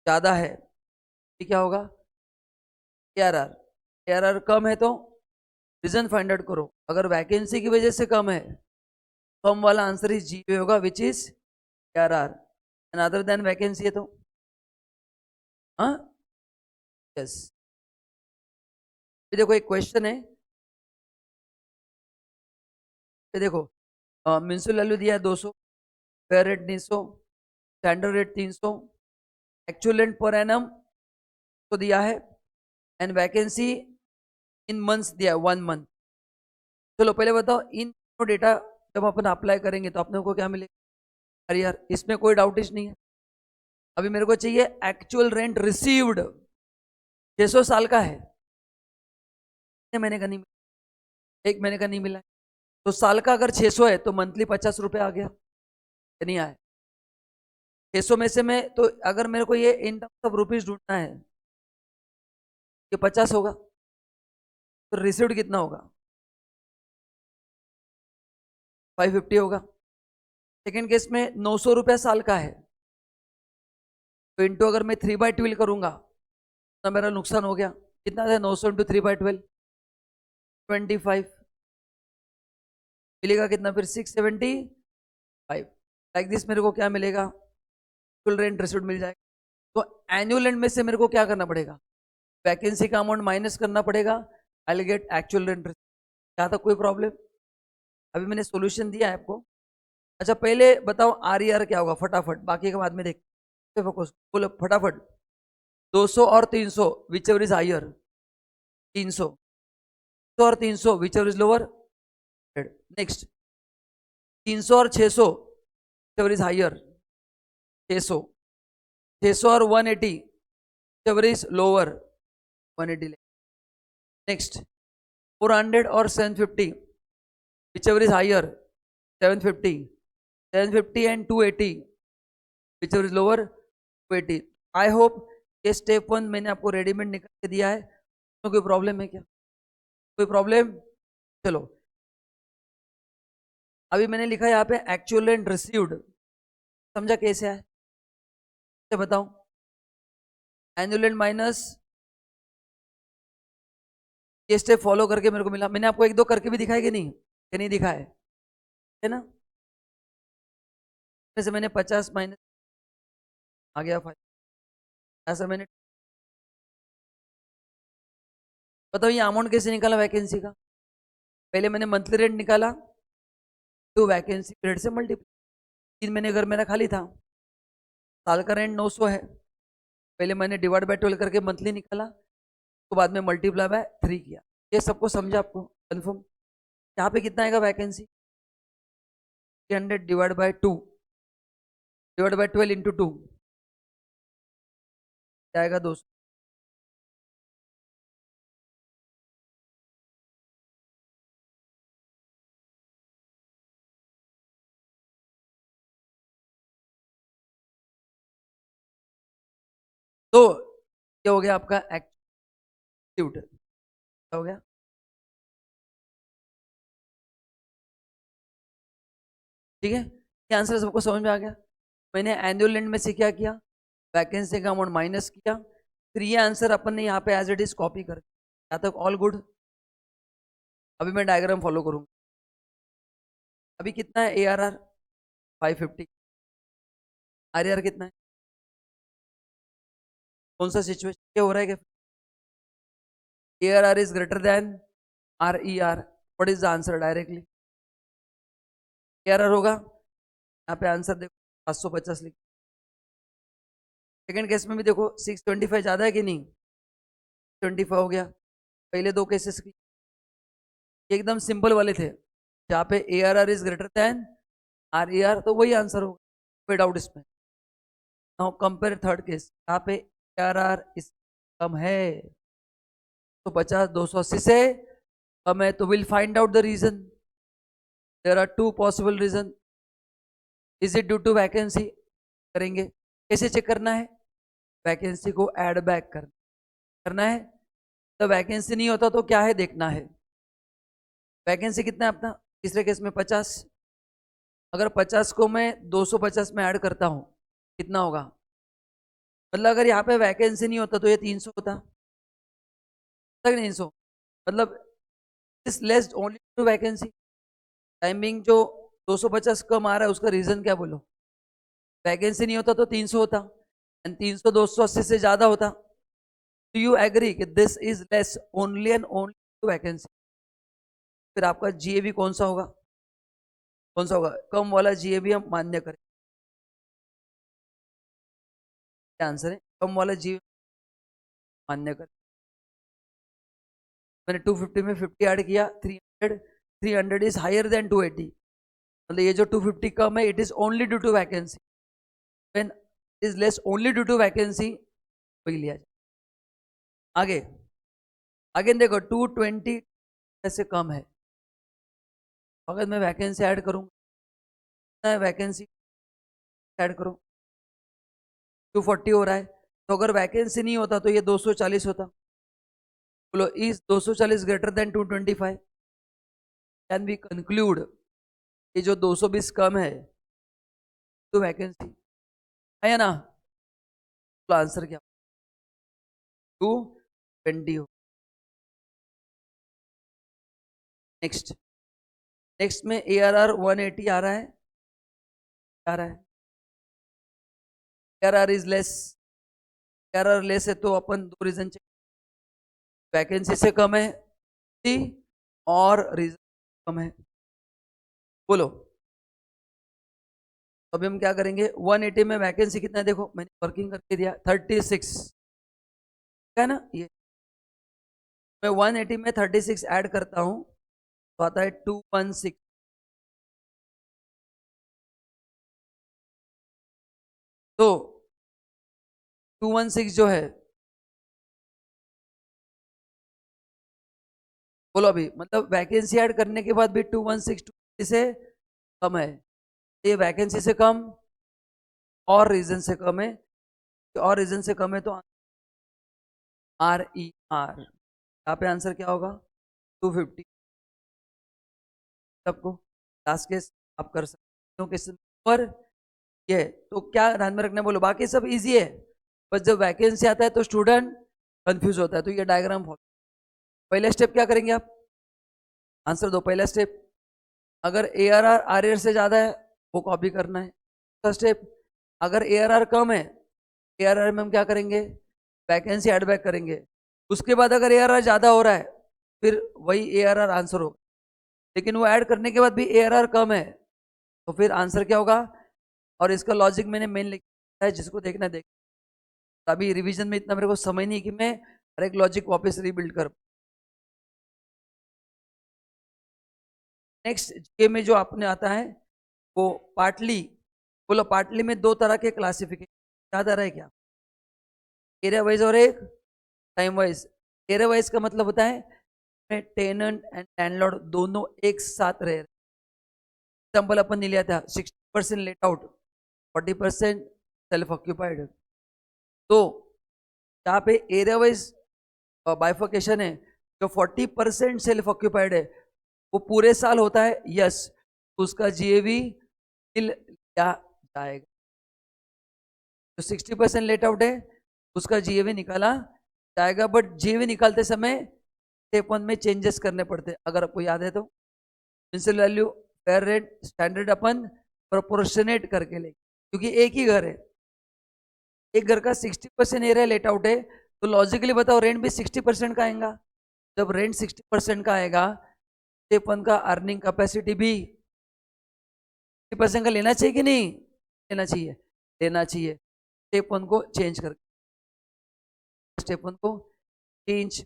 ज्यादा है, ये क्या होगा? ARR कम है तो रीजन फाइंड आउट करो। अगर वैकेंसी की वजह से कम है, कम वाला आंसर इज जी होगा, which is ARR। And other than vacancy है तो हाँ, यस। देखो एक क्वेश्चन है, ये देखो म्यूनसिपल वैल्यू दिया है 200, fair rate 300, standard rate 300, actual rent per annum तो दिया है, एंड वैकेंसी इन मंथ्स दिया है 1 मंथ। चलो पहले बताओ, इन डेटा जब अपन अप्लाई करेंगे तो अपने को क्या मिलेगा? अरे यार इसमें कोई डाउट नहीं है। अभी मेरे को चाहिए एक्चुअल रेंट रिसीव्ड, 600 साल का है, महीने का नहीं मिला, 1 महीने का नहीं मिला, तो साल का अगर 600 है तो मंथली 50 रुपये आ गया, नहीं आया? 600 में से मैं तो अगर मेरे को ये इन टर्म्स ऑफ रुपीज ढूंढना है, ये 50 होगा, तो रिसीव्ड कितना होगा? 550 होगा। सेकेंड केस में 900 रुपया साल का है, तो इंटू अगर मैं 3/12 करूंगा तो मेरा नुकसान हो गया। कितना था? 900 इंटू 3/12 25 मिलेगा कितना फिर? 675। लाइक दिस मेरे को क्या मिलेगा? फुल रेंट रिसीव्ड मिल जाएगा। तो एनुअल एंड में से मेरे को क्या करना पड़ेगा? वैकेंसी का अमाउंट माइनस करना पड़ेगा। I will get actual rent. क्या था कोई प्रॉब्लम? अभी मैंने सॉल्यूशन दिया है आपको। अच्छा पहले बताओ आर क्या होगा फटाफट, बाकी के बाद में देख फोकस बोलो फटाफट। 200 और 300 विच एवर इज हायर? 300 और 300 which ever is lower? Next 300 और 600 विच एवर इज हायर? 600 और 180 whichever is lower? 180। Next 400 और 750 whichever is higher? 750 and 280 whichever is lower? 280। I hope ये स्टेप 1 मैंने आपको रेडीमेड निकाल के दिया है। तो कोई प्रॉब्लम है क्या? कोई प्रॉब्लम? चलो अभी मैंने लिखा है यहाँ पे एक्चुअल एंड रिसीव्ड, समझा कैसे है? बताओ। एनुअल एंड माइनस, ये स्टेप फॉलो करके मेरे को मिला। मैंने आपको 1-2 करके भी दिखाया कि नहीं? कि नहीं दिखाया है ना? जैसे मैंने 50 माइनस आ गया 5, ऐसा मैंने। बताओ ये अमाउंट कैसे निकाला वैकेंसी का? पहले मैंने मंथली रेंट निकाला तो वैकेंसी पीरियड से मल्टीप्लाई। 3 महीने घर मेरा खाली था, साल का रेंट 900 है, पहले मैंने डिवाइड बाय 12 करके मंथली निकाला, तो बाद में मल्टीप्लाई बाय 3 किया। ये सबको समझा आपको? कन्फर्म? यहाँ पे कितना आएगा vacancy? 300 divide by 2 divide by 12 into 2 आएगा 200। तो क्या हो गया आपका एक्टिव? क्या हो गया? ठीक है, ये आंसर सबको समझ में आ गया? मैंने एनुअल एंड में से क्या किया? वैकेंसी का अमाउंट माइनस किया, फिर ये आंसर अपन ने यहाँ पे एज इट इज कॉपी कर दिया। यहाँ तक ऑल गुड? अभी मैं डायग्राम फॉलो करूंगा। अभी कितना है ARR? 550। RR कितना है? कौन सा सिचुएशन क्या हो रहा है? ARR is greater than RER। What is the answer? Directly ARR होगा। यहाँ पे आंसर देखो 750 लिख। सेकेंड केस में भी देखो 625 ज्यादा है कि नहीं? 25 हो गया। पहले 2 केसेस की एकदम सिंपल वाले थे, जहाँ पे ARR is greater than RER, तो वही आंसर होगा, कोई डाउट इसमें? नाउ कंपेयर थर्ड केस, यहाँ पे ARR इस कम है, तो 50 280 से कम है, तो will find out the reason. There are 2 possible reason. Is it due to vacancy? करेंगे। कैसे चेक करना है? वैकेंसी को ऐड बैक करना है। तो वैकेंसी नहीं होता तो क्या है देखना है। वैकेंसी कितना है अपना? तीसरे केस में 50। अगर 50 को मैं 250 में ऐड करता हूं, कितना होगा? मतलब अगर यहाँ पे वैकेंसी नहीं होता तो ये 300 होता, तक 300। मतलब is less only to vacancy. Timing जो 250 कम आ रहा है उसका रीजन क्या बोलो? वैकेंसी नहीं होता तो 300 होता, एंड 300 280 से ज्यादा होता। डू यू एग्री कि this is less only and only to vacancy? फिर आपका GAV कौन सा होगा? कौन सा होगा? कम वाला GAV हम मान्य करें। क्या आंसर है? कम वाला GAV मान्य करें। मैंने 250 में 50 ऐड किया, 300। 300 इज हायर देन 280, मतलब ये जो 250 कम है it is only due to vacancy. When is less only due to vacancy, वही लिया जाए। आगे आगे देखो 220 से कम है, अगर मैं वैकेंसी ऐड करूँगा, वैकेंसी ऐड करूँ 240 हो रहा है, तो अगर वैकेंसी नहीं होता तो ये 240 होता। बोलो is 240 greater than 225? Can we conclude ये जो 220 कम है तो वैकेंसी है या ना? तो आंसर क्या? 220 हो। नेक्स्ट नेक्स्ट में ARR 180 आ रहा है, आ रहा है। ARR is less, ARR less है तो अपन दो रीजन चेक, वैकेंसी से कम है और रीजन कम है। बोलो अभी हम क्या करेंगे, 180 में वैकेंसी कितना है देखो, मैंने वर्किंग करके दिया 36 है ना। ये मैं 180 में 36 ऐड करता हूं तो आता है 216। तो 216 जो है, बोलो अभी मतलब वैकेंसी ऐड करने के बाद भी 216 से कम है, ये वैकेंसी से कम और रीजन से कम है, और रीजन से कम है तो RER यहाँ पे आंसर क्या होगा 250। सबको लास्ट केस आप कर सकते हो क्वेश्चन पर ये, तो क्या ध्यान में रखना है, बोलो बाकी सब इजी है, बस जब वैकेंसी आता है तो स्टूडेंट कंफ्यूज होता है। तो ये डायग्राम फॉलो, पहला स्टेप क्या करेंगे आप, आंसर दो। पहला स्टेप अगर ARR RR से ज्यादा है वो कॉपी करना है। दूसरा स्टेप अगर ARR कम है, ARR में हम क्या करेंगे, वैकेंसी एड बैक करेंगे। उसके बाद अगर ARR ज्यादा हो रहा है फिर वही ARR आंसर होगा, लेकिन वो ऐड करने के बाद भी ARR कम है तो फिर आंसर क्या होगा। और इसका लॉजिक मैंने मेन लिखा है, जिसको देखना देख। अभी रिवीजन में इतना मेरे को समझ नहीं कि मैं हर एक लॉजिक वापस रिबिल्ड कर। नेक्स्ट जीके में जो आपने आता है वो पार्टली, बोलो पार्टली में दो तरह के क्लासिफिकेशन याद आ रहा है क्या, एरिया वाइज और एक टाइम वाइज। एरिया वाइज का मतलब होता है टेनेंट एंड लैंडलॉर्ड दोनों एक साथ रह रहे। एग्जाम्पल अपन ने लिया था 60% लेट आउट, 40% सेल्फ ऑक्यूपाइड। तो यहाँ पे एरिया वाइज बाइफर्केशन है, जो 40% सेल्फ ऑक्यूपाइड है वो पूरे साल होता है, यस, उसका GAV मिल लिया जाएगा। जो 60% लेट आउट है उसका GAV निकाला जाएगा, बट GAV निकालते समय स्टेप 1 में चेंजेस करने पड़ते हैं, अगर आपको याद है तो। Principal value fair rate standard अपन प्रोपोर्शनेट करके ले, क्योंकि एक ही घर है, एक घर का 60% एरिया लेट आउट है, तो लॉजिकली बताओ रेंट भी 60% का आएगा। जब रेंट 60% का आएगा तो अपन का अर्निंग कैपेसिटी भी 60% का लेना चाहिए कि नहीं लेना चाहिए, लेना चाहिए। स्टेप 1 को चेंज कर, स्टेप 1 को चेंज,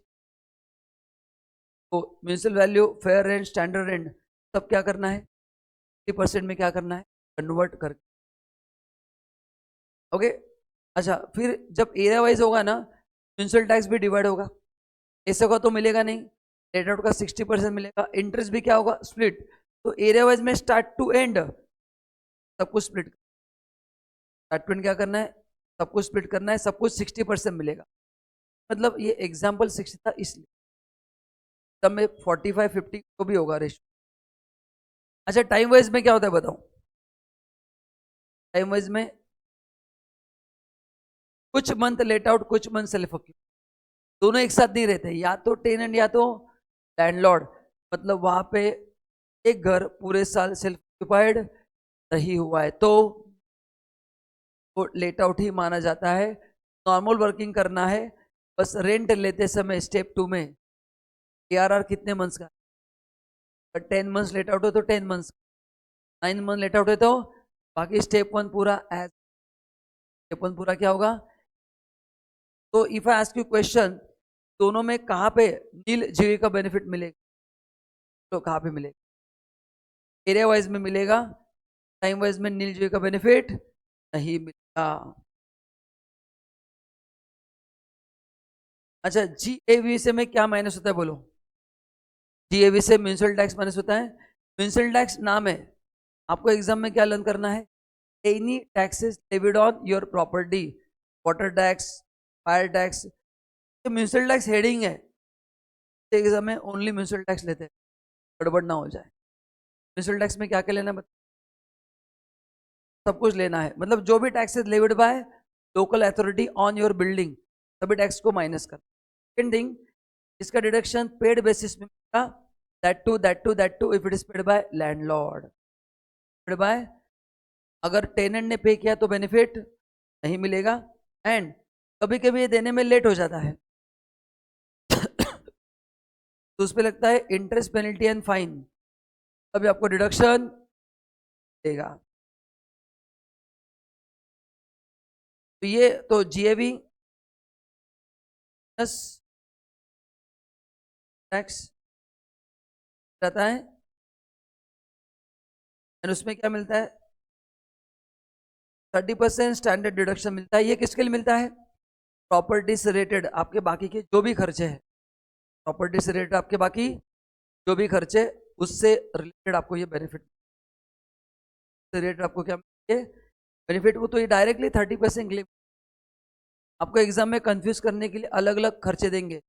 तो municipal value fair rent standard rent सब क्या करना है 60% में क्या करना है कन्वर्ट कर। ओके अच्छा, फिर जब एरिया वाइज होगा ना म्यूनिसिपल टैक्स भी डिवाइड होगा, ऐसे का तो मिलेगा नहीं, लेट आउट का 60% मिलेगा, इंटरेस्ट भी क्या होगा स्प्लिट। तो एरिया वाइज में स्टार्ट टू एंड सब कुछ स्प्लिट, स्टार्ट टू एंड क्या करना है सब कुछ स्प्लिट करना है, सब कुछ 60% मिलेगा। मतलब ये एग्जाम्पल 60 था इसलिए, तब में 45-50 को भी होगा रेशियो। अच्छा टाइम वाइज में क्या होता है बताओ, टाइम वाइज में कुछ मंथ लेट आउट कुछ मंथ सेल्फ ऑक्यूपाइड, दोनों एक साथ नहीं रहते, या तो टेनेंट या तो लैंडलॉर्ड, मतलब वहां पे एक घर पूरे साल सेल्फ ऑक्यूपाइड नहीं हुआ है तो वो लेट आउट ही माना जाता है। नॉर्मल वर्किंग करना है, बस रेंट लेते समय स्टेप 2 में ARR कितने मंथ्स का, 10 मंथ्स लेट आउट हो तो 10 मंथ्स, 9 मंथ लेट आउट है तो बाकी स्टेप 1 पूरा एज, स्टेप 1 पूरा क्या होगा। तो if I ask you question, दोनों में कहाँ पे नील जीवी का बेनिफिट मिलेगा, तो कहाँ पे मिलेगा, एरिया वाइज में मिलेगा, टाइम वाइज में नील जीवी का बेनिफिट नहीं मिलेगा। अच्छा GAV से में क्या माइनस होता है बोलो, GAV से म्यूनिसिपल टैक्स माइनस होता है, म्यूनिसिपल टैक्स नाम है, आपको एग्जाम में क्या लर्न करना है, any taxes levied on your property, water tax, fire tax. तो म्यूनिसिपल टैक्स हेडिंग है, एग्जाम में ओनली म्यूनिसिपल टैक्स लेते हैं, गड़बड़ ना हो जाए। म्यूनिसिपल टैक्स में क्या क्या लेना है, सब कुछ लेना है, मतलब जो भी taxes levied by local authority on your building, सभी टैक्स को माइनस कर। सेकेंड थिंग, इसका डिडक्शन पेड बेसिस में मिलेगा, that too if it is paid by landlord, paid by, अगर टेनेंट ने पे किया तो बेनिफिट नहीं मिलेगा, एंड कभी कभी ये देने में लेट हो जाता है तो उस पर लगता है इंटरेस्ट, पेनल्टी एंड फाइन, तभी आपको डिडक्शन देगा। तो ये तो जीएवी प्लस टैक्स रहता है, और उसमें क्या मिलता है, 30% स्टैंडर्ड डिडक्शन मिलता है। ये किसके लिए मिलता है, प्रॉपर्टी से रिलेटेड आपके बाकी के जो भी खर्चे हैं, प्रॉपर्टी से रिलेटेड आपके बाकी जो भी खर्चे, उससे रिलेटेड आपको ये बेनिफिट, से रिलेटेड आपको क्या मिलेंगे बेनिफिट। वो तो ये डायरेक्टली 30% क्लेम, आपको एग्जाम में कंफ्यूज करने के लिए अलग अलग खर्चे देंगे,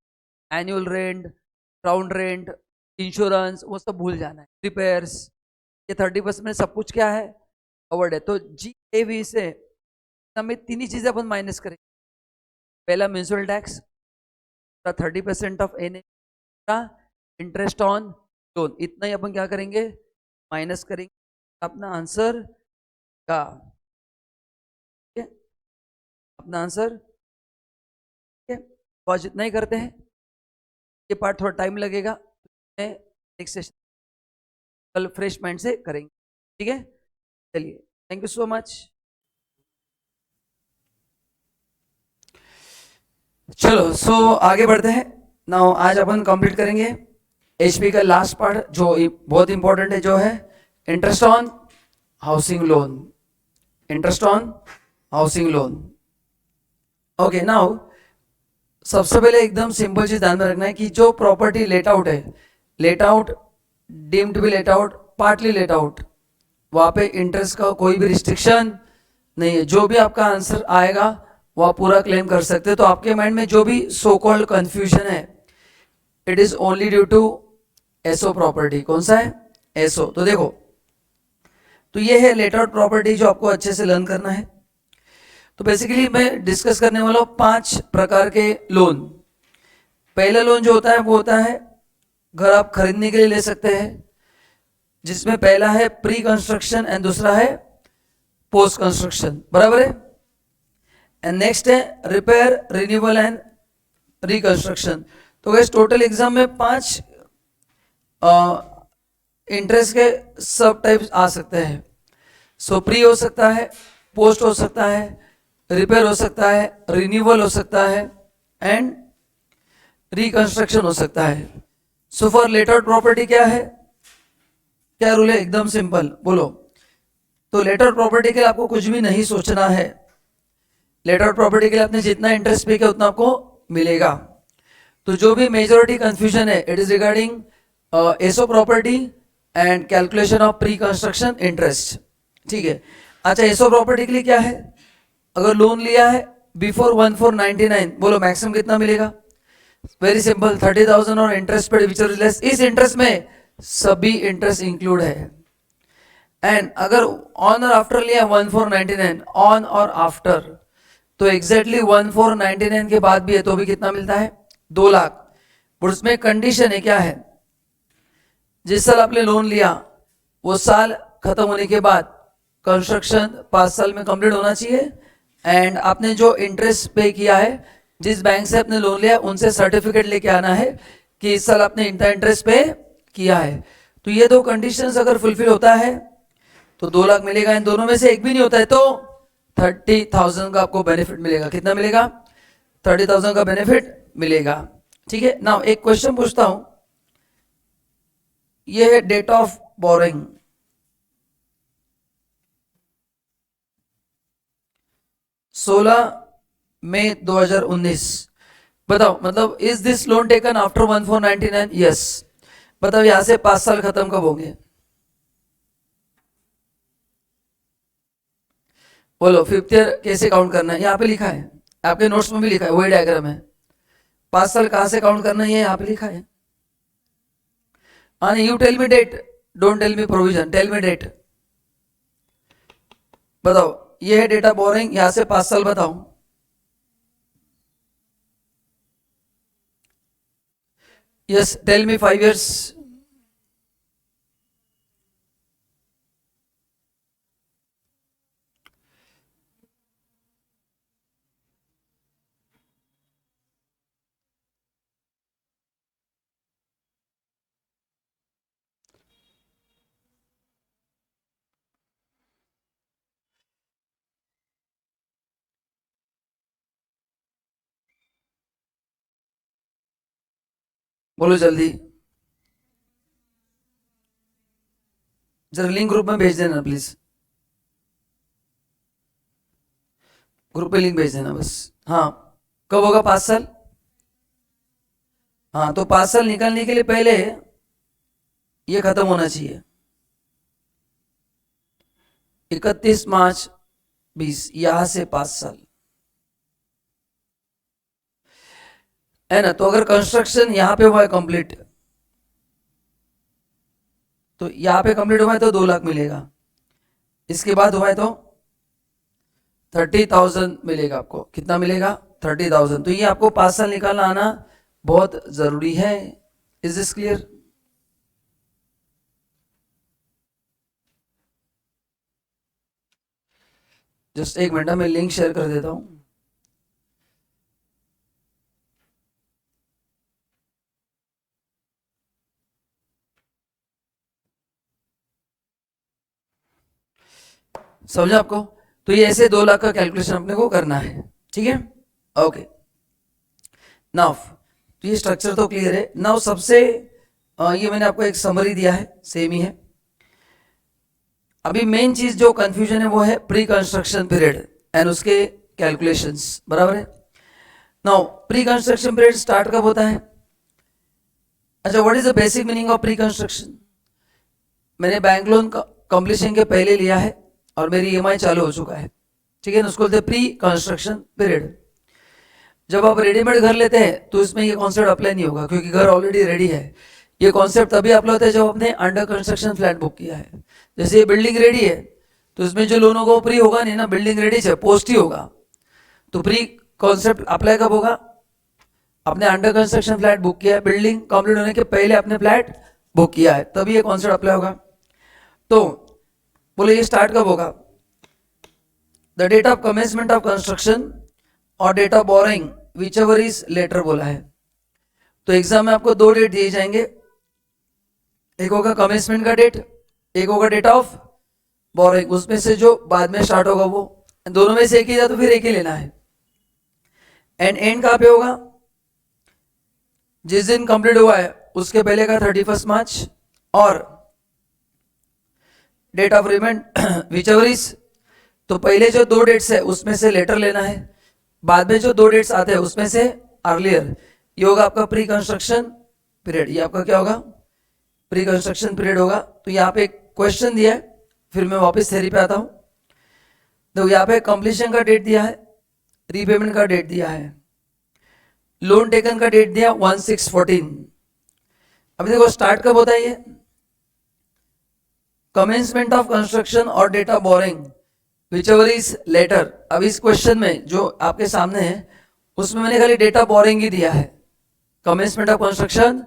annual rent, ground rent, insurance, वो सब भूल जाना है, रिपेयर्स, ये 30% में सब कुछ क्या है कवर्ड है। तो जीएवी से हमें तीन ही चीजें अपन माइनस करेंगे, पहला म्यूनिसिपल टैक्स, 30% ऑफ एन का इंटरेस्ट ऑन लोन, इतना ही अपन क्या करेंगे माइनस करेंगे, अपना आंसर का, अपना आंसर, ठीक है। तो आज इतना ही करते हैं, ये पार्ट थोड़ा टाइम लगेगा, नेक्स्ट सेशन कल फ्रेश माइंड से करेंगे, ठीक है। चलिए, थैंक यू सो मच। चलो सो आगे बढ़ते हैं। नाउ आज अपन कंप्लीट करेंगे एचपी का लास्ट पार्ट जो बहुत इंपॉर्टेंट है, जो है interest on housing loan, interest on housing loan. Okay, now सबसे पहले एकदम सिंपल चीज ध्यान में रखना है कि जो प्रॉपर्टी लेट आउट है, let out, deemed to be let out, partly let out, वहां पे इंटरेस्ट का कोई भी रिस्ट्रिक्शन नहीं है, जो भी आपका आंसर आएगा वो आप पूरा क्लेम कर सकते हैं। तो आपके माइंड में जो भी सो कॉल्ड कंफ्यूजन है, it is only due to SO property. कौन सा है, एसओ। तो देखो, तो ये है लेट आउट प्रॉपर्टी जो आपको अच्छे से लर्न करना है। तो बेसिकली मैं डिस्कस करने वाला हूं 5 प्रकार के लोन। पहला लोन जो होता है वो होता है घर आप खरीदने के लिए ले सकते हैं, जिसमें पहला है प्री कंस्ट्रक्शन एंड दूसरा है पोस्ट कंस्ट्रक्शन, बराबर है। एंड नेक्स्ट है रिपेयर, रिन्यूअल एंड रिकंस्ट्रक्शन। तो गैस टोटल एग्जाम में 5 इंटरेस्ट के सब टाइप्स आ सकते हैं। सो प्री हो सकता है, पोस्ट हो सकता है, रिपेयर हो सकता है, रिन्यूअल हो सकता है एंड रिकंस्ट्रक्शन हो सकता है। So for let out property क्या है, क्या रूल है, एकदम सिंपल, बोलो। तो लेट आउट प्रॉपर्टी के लिए आपको कुछ भी नहीं सोचना है। लेट आउट प्रॉपर्टी के लिए आपने जितना इंटरेस्ट पे किया उतना आपको मिलेगा। तो जो भी मेजॉरिटी कंफ्यूजन है, it is regarding SO property and calculation of pre construction interest, ठीक है। अच्छा, एसओ प्रॉपर्टी के लिए क्या है, अगर लोन लिया है बिफोर 1499, बोलो मैक्सिमम कितना मिलेगा, वेरी सिंपल 30,000 और interest paid which is less. इस इंटरेस्ट में सभी इंटरेस्ट इंक्लूड है। एंड अगर ऑन और आफ्टर लिया 1499, ऑन और आफ्टर, तो एग्जैक्टली 1499 के बाद भी है तो भी कितना मिलता है, 2 लाख। पर उसमें कंडीशन है, क्या है, जिस साल आपने लोन लिया वो साल खत्म होने के बाद कंस्ट्रक्शन 5 साल में कंप्लीट होना चाहिए, एंड आपने जो इंटरेस्ट पे किया है, जिस बैंक से आपने लोन लिया उनसे सर्टिफिकेट लेके आना है कि इस साल आपने इतना इंटरेस्ट पे किया है। तो ये 2 कंडीशंस अगर फुलफिल होता है तो 2 लाख मिलेगा। इन दोनों में से एक भी नहीं होता है तो 30,000 का आपको बेनिफिट मिलेगा। कितना मिलेगा, 30,000 का बेनिफिट मिलेगा, ठीक है। नाउ एक क्वेश्चन पूछता हूं, ये है डेट ऑफ बोरिंग, 16 मई 2019, बताओ, मतलब is this loan taken after 1499, yes. बताओ यहां से 5 साल खत्म कब होंगे, बोलो 5th ईयर कैसे काउंट करना है, यहाँ पे लिखा है, आपके नोट्स में भी लिखा है, वही डायग्राम है। 5 साल कहाँ से काउंट करना है ये यहाँ पे लिखा है। You tell me date, don't tell me provision, tell me date. बताओ, ये है डेटा बोरिंग, यहां से 5 साल बताओ। Yes, tell me 5 years। बोलो जल्दी, जरा लिंक ग्रुप में भेज देना प्लीज, ग्रुप पे लिंक भेज देना बस। हाँ, कब होगा 5 साल? हाँ, तो 5 साल निकालने के लिए पहले ये खत्म होना चाहिए 31 मार्च 20, यहां से 5 साल है ना। तो अगर कंस्ट्रक्शन यहां पे हुआ है कंप्लीट, तो यहां पे कंप्लीट हुआ है तो 2 लाख मिलेगा, इसके बाद हुआ है तो 30,000 मिलेगा आपको। कितना मिलेगा? 30,000। तो ये आपको 5 साल निकालना आना बहुत जरूरी है। Is this clear? जस्ट एक मिनट, मैं लिंक शेयर कर देता हूं। समझा आपको? तो ये ऐसे 2 लाख का कैलकुलेशन अपने को करना है, ठीक है? ओके, नाउ तो ये स्ट्रक्चर तो क्लियर है। नाउ सबसे ये मैंने आपको एक समरी दिया है, सेम ही है। अभी मेन चीज जो कंफ्यूजन है वो है प्री कंस्ट्रक्शन पीरियड एंड उसके कैलकुलेशंस, बराबर है? Now pre construction period start कब होता है? अच्छा, what is the basic meaning of pre construction? मैंने बैंक लोन कंप्लीशन के पहले लिया है और मेरी ईएमआई चालू हो चुका है, ठीक है ना, उसको बोलते हैं प्री कंस्ट्रक्शन पीरियड। जब आप रेडीमेड घर लेते हैं तो इसमें ये कॉन्सेप्ट अप्लाई नहीं होगा क्योंकि घर ऑलरेडी रेडी है। ये कॉन्सेप्ट तभी अप्लाई होता है जब आपने अंडर कंस्ट्रक्शन फ्लैट बुक किया है। जैसे ये बिल्डिंग रेडी है तो इसमें जो लोन होगा वो प्री होगा नहीं ना, बिल्डिंग रेडी है, पोस्ट ही होगा। तो प्री कॉन्सेप्ट अप्लाई कब होगा? आपने अंडर कंस्ट्रक्शन फ्लैट बुक किया है, बिल्डिंग कंप्लीट होने के पहले आपने फ्लैट बुक किया है, तभी ये कॉन्सेप्ट अप्लाई होगा। तो बोले ये स्टार्ट कब होगा? The date of commencement of construction और date of borrowing whichever is later बोला है। तो एग्जाम में आपको 2 डेट दिए जाएंगे, एक होगा कमेंसमेंट का डेट, एक होगा डेट ऑफ बोरिंग। उसमें से जो बाद में स्टार्ट होगा वो, दोनों में से एक ही था तो फिर एक ही लेना है। एंड एंड कहाँ पे होगा? जिस दिन कंप्लीट हुआ है उसके पहले का 31 मार्च और date of repayment whichever is. तो पहले जो 2 डेट्स है उसमें से लेटर लेना है, बाद में जो 2 डेट्स आते हैं उसमें से अर्लियर। ये होगा आपका प्री कंस्ट्रक्शन पीरियड। ये आपका क्या होगा? प्री कंस्ट्रक्शन पीरियड होगा। तो यहाँ पे क्वेश्चन दिया है, फिर मैं वापस थ्योरी पे आता हूँ। तो यहाँ पे कंप्लीशन का डेट दिया है, रीपेमेंट का डेट दिया है, लोन टेकन का डेट दिया 1/6/14। अभी देखो स्टार्ट कब होता है ये? कमेंसमेंट ऑफ कंस्ट्रक्शन और date of borrowing whichever is later. अब इस क्वेश्चन में जो आपके सामने है उसमें मैंने खाली डेट ऑफ बोरिंग ही दिया है, कमेंसमेंट ऑफ कंस्ट्रक्शन,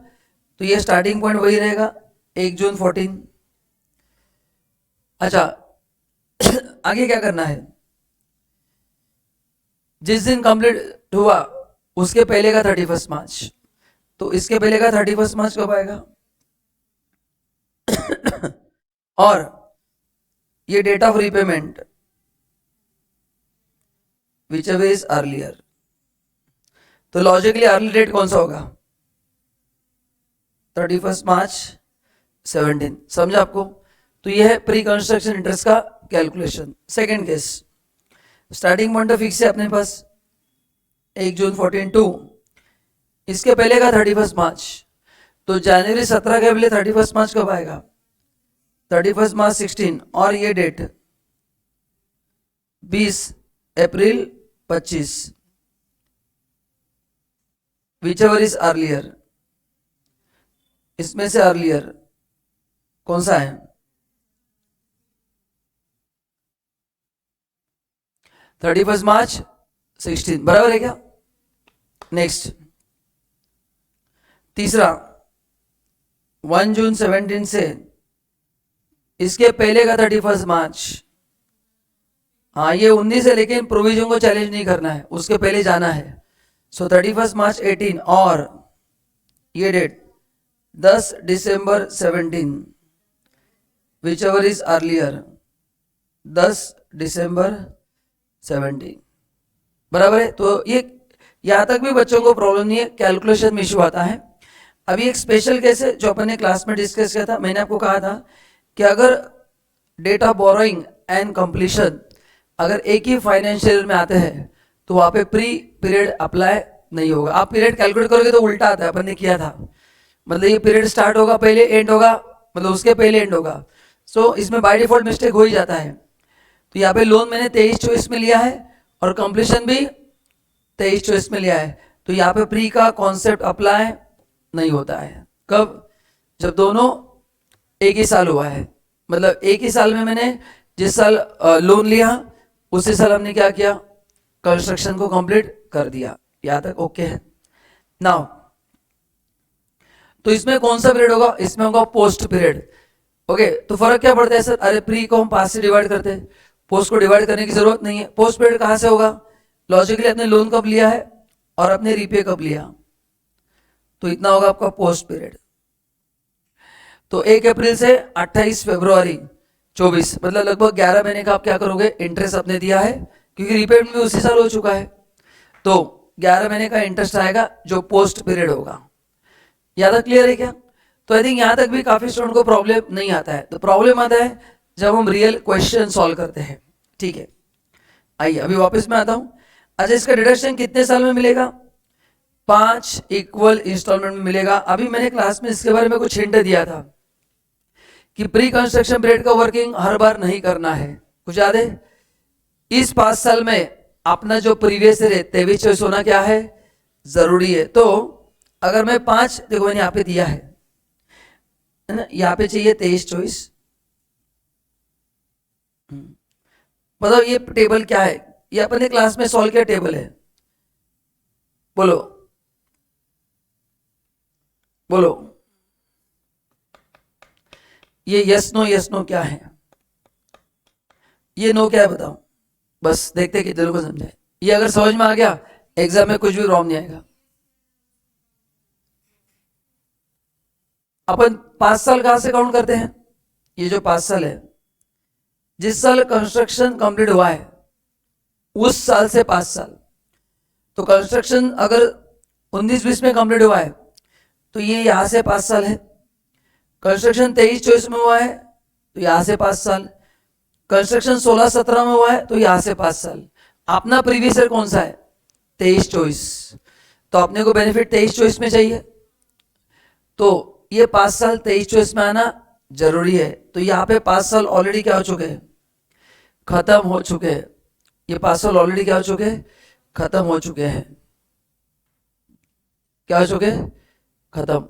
तो ये स्टार्टिंग पॉइंट वही रहेगा 1 जून 14। अच्छा आगे क्या करना है? जिस दिन कंप्लीट हुआ उसके पहले का 31 मार्च। तो इसके पहले का 31 मार्च कब आएगा? और ये date of repayment whichever is earlier. तो लॉजिकली अर्ली डेट कौन सा होगा? 31 मार्च 17। समझा आपको? तो यह है प्री कंस्ट्रक्शन इंटरेस्ट का calculation. Second case, starting point fix है अपने पास 1 जून 14 टू इसके पहले का 31 मार्च। तो जनवरी 17 के पहले 31 मार्च कब आएगा? 31 मार्च 16। और ये date 20 April 25, whichever is earlier, इसमें से अर्लियर कौन सा है? 31 मार्च 16, बराबर है क्या? नेक्स्ट तीसरा 1 जून 17 से इसके पहले का 31 मार्च, हाँ ये 19 है, लेकिन प्रोविजन को चैलेंज नहीं करना है, उसके पहले जाना है। सो 31 मार्च 18 और ये date 10 December 17, whichever is earlier, 10 December 17, बराबर है। तो ये यहां तक भी बच्चों को प्रॉब्लम नहीं है, कैलकुलेशन में इश्यू आता है। अभी एक स्पेशल केस है जो अपन ने क्लास में डिस्कस किया था। मैंने आपको कहा था कि अगर date of borrowing and completion अगर एक ही फाइनेंशियल ईयर में आते हैं तो वहां पे प्री पीरियड अप्लाई नहीं होगा। आप पीरियड कैलकुलेट करोगे तो उल्टा आता है, अपन ने किया था। मतलब ये पीरियड स्टार्ट होगा पहले, एंड होगा मतलब उसके पहले एंड होगा। सो इसमें बाय डिफॉल्ट मिस्टेक हो ही जाता है। तो यहाँ पे लोन मैंने 23-24 में लिया है और कंप्लीशन भी 23-24 में लिया है, तो यहाँ पे प्री का कॉन्सेप्ट अप्लाई नहीं होता है। कब? जब दोनों एक ही साल हुआ है, मतलब एक ही साल में मैंने जिस साल लोन लिया उसी साल हमने क्या किया, कंस्ट्रक्शन को कंप्लीट कर दिया। यहाँ तक ओके है। नाउ तो इसमें कौन सा पीरियड होगा? इसमें होगा पोस्ट पीरियड। ओके, तो फर्क क्या पड़ता है सर? अरे प्री को हम पास से डिवाइड करते हैं, पोस्ट को डिवाइड करने की जरूरत नहीं है। पोस्ट पीरियड कहां से होगा? लॉजिकली अपने लोन कब लिया है और अपने रीपे कब लिया, तो इतना होगा आपका पोस्ट पीरियड। तो 1 अप्रैल से 28 फरवरी 24, मतलब लगभग 11 महीने का आप क्या करोगे, इंटरेस्ट अपने दिया है, क्योंकि रीपेमेंट भी उसी साल हो चुका है। तो 11 महीने का इंटरेस्ट आएगा जो पोस्ट पीरियड होगा। याद क्लियर है क्या? तो आई थिंक यहां तक भी काफी स्टूडेंट को प्रॉब्लम नहीं आता है। तो प्रॉब्लम आता है जब हम रियल क्वेश्चन सॉल्व करते हैं। ठीक है, आइए अभी वापस में आता हूं। अच्छा, इसका डिडक्शन कितने साल में मिलेगा? 5 इक्वल इंस्टॉलमेंट में मिलेगा। अभी मैंने क्लास में इसके बारे में कुछ हिंट दिया था कि प्री कंस्ट्रक्शन पीरियड का वर्किंग हर बार नहीं करना है। कुछ याद है? इस 5 साल में अपना जो प्रीवियस ईयर है 23 चॉइस होना क्या है, जरूरी है। तो अगर मैं 5, देखो मैंने यहाँ पे दिया है ना, यहाँ पे चाहिए 23 चॉइस। मतलब ये टेबल क्या है, ये अपने क्लास में सॉल्व किया टेबल है। बोलो बोलो, ये यस नो क्या है? ये नो क्या है बताओ? बस देखते कितने लोगों को समझाए। ये अगर समझ में आ गया एग्जाम में कुछ भी रॉन्ग नहीं आएगा। अपन 5 साल कहां से काउंट करते हैं? ये जो 5 साल है, जिस साल कंस्ट्रक्शन कंप्लीट हुआ है उस साल से 5 साल। तो कंस्ट्रक्शन अगर 19-20 में कंप्लीट हुआ है तो ये यहां से 5 साल है। कंस्ट्रक्शन 23-24 में हुआ है तो यहां से 5 साल। कंस्ट्रक्शन 16-17 में हुआ है तो यहां से 5 साल। अपना प्रीवियस ईयर कौन सा है? 23-24। तो अपने को बेनिफिट 23-24 में चाहिए, तो ये 5 साल 23-24 में आना जरूरी है। तो यहाँ पे 5 साल ऑलरेडी क्या हो चुके हैं, खत्म हो चुके हैं। ये 5 साल ऑलरेडी क्या हो चुके हैं, खत्म हो चुके हैं। क्या हो चुके हैं? खत्म।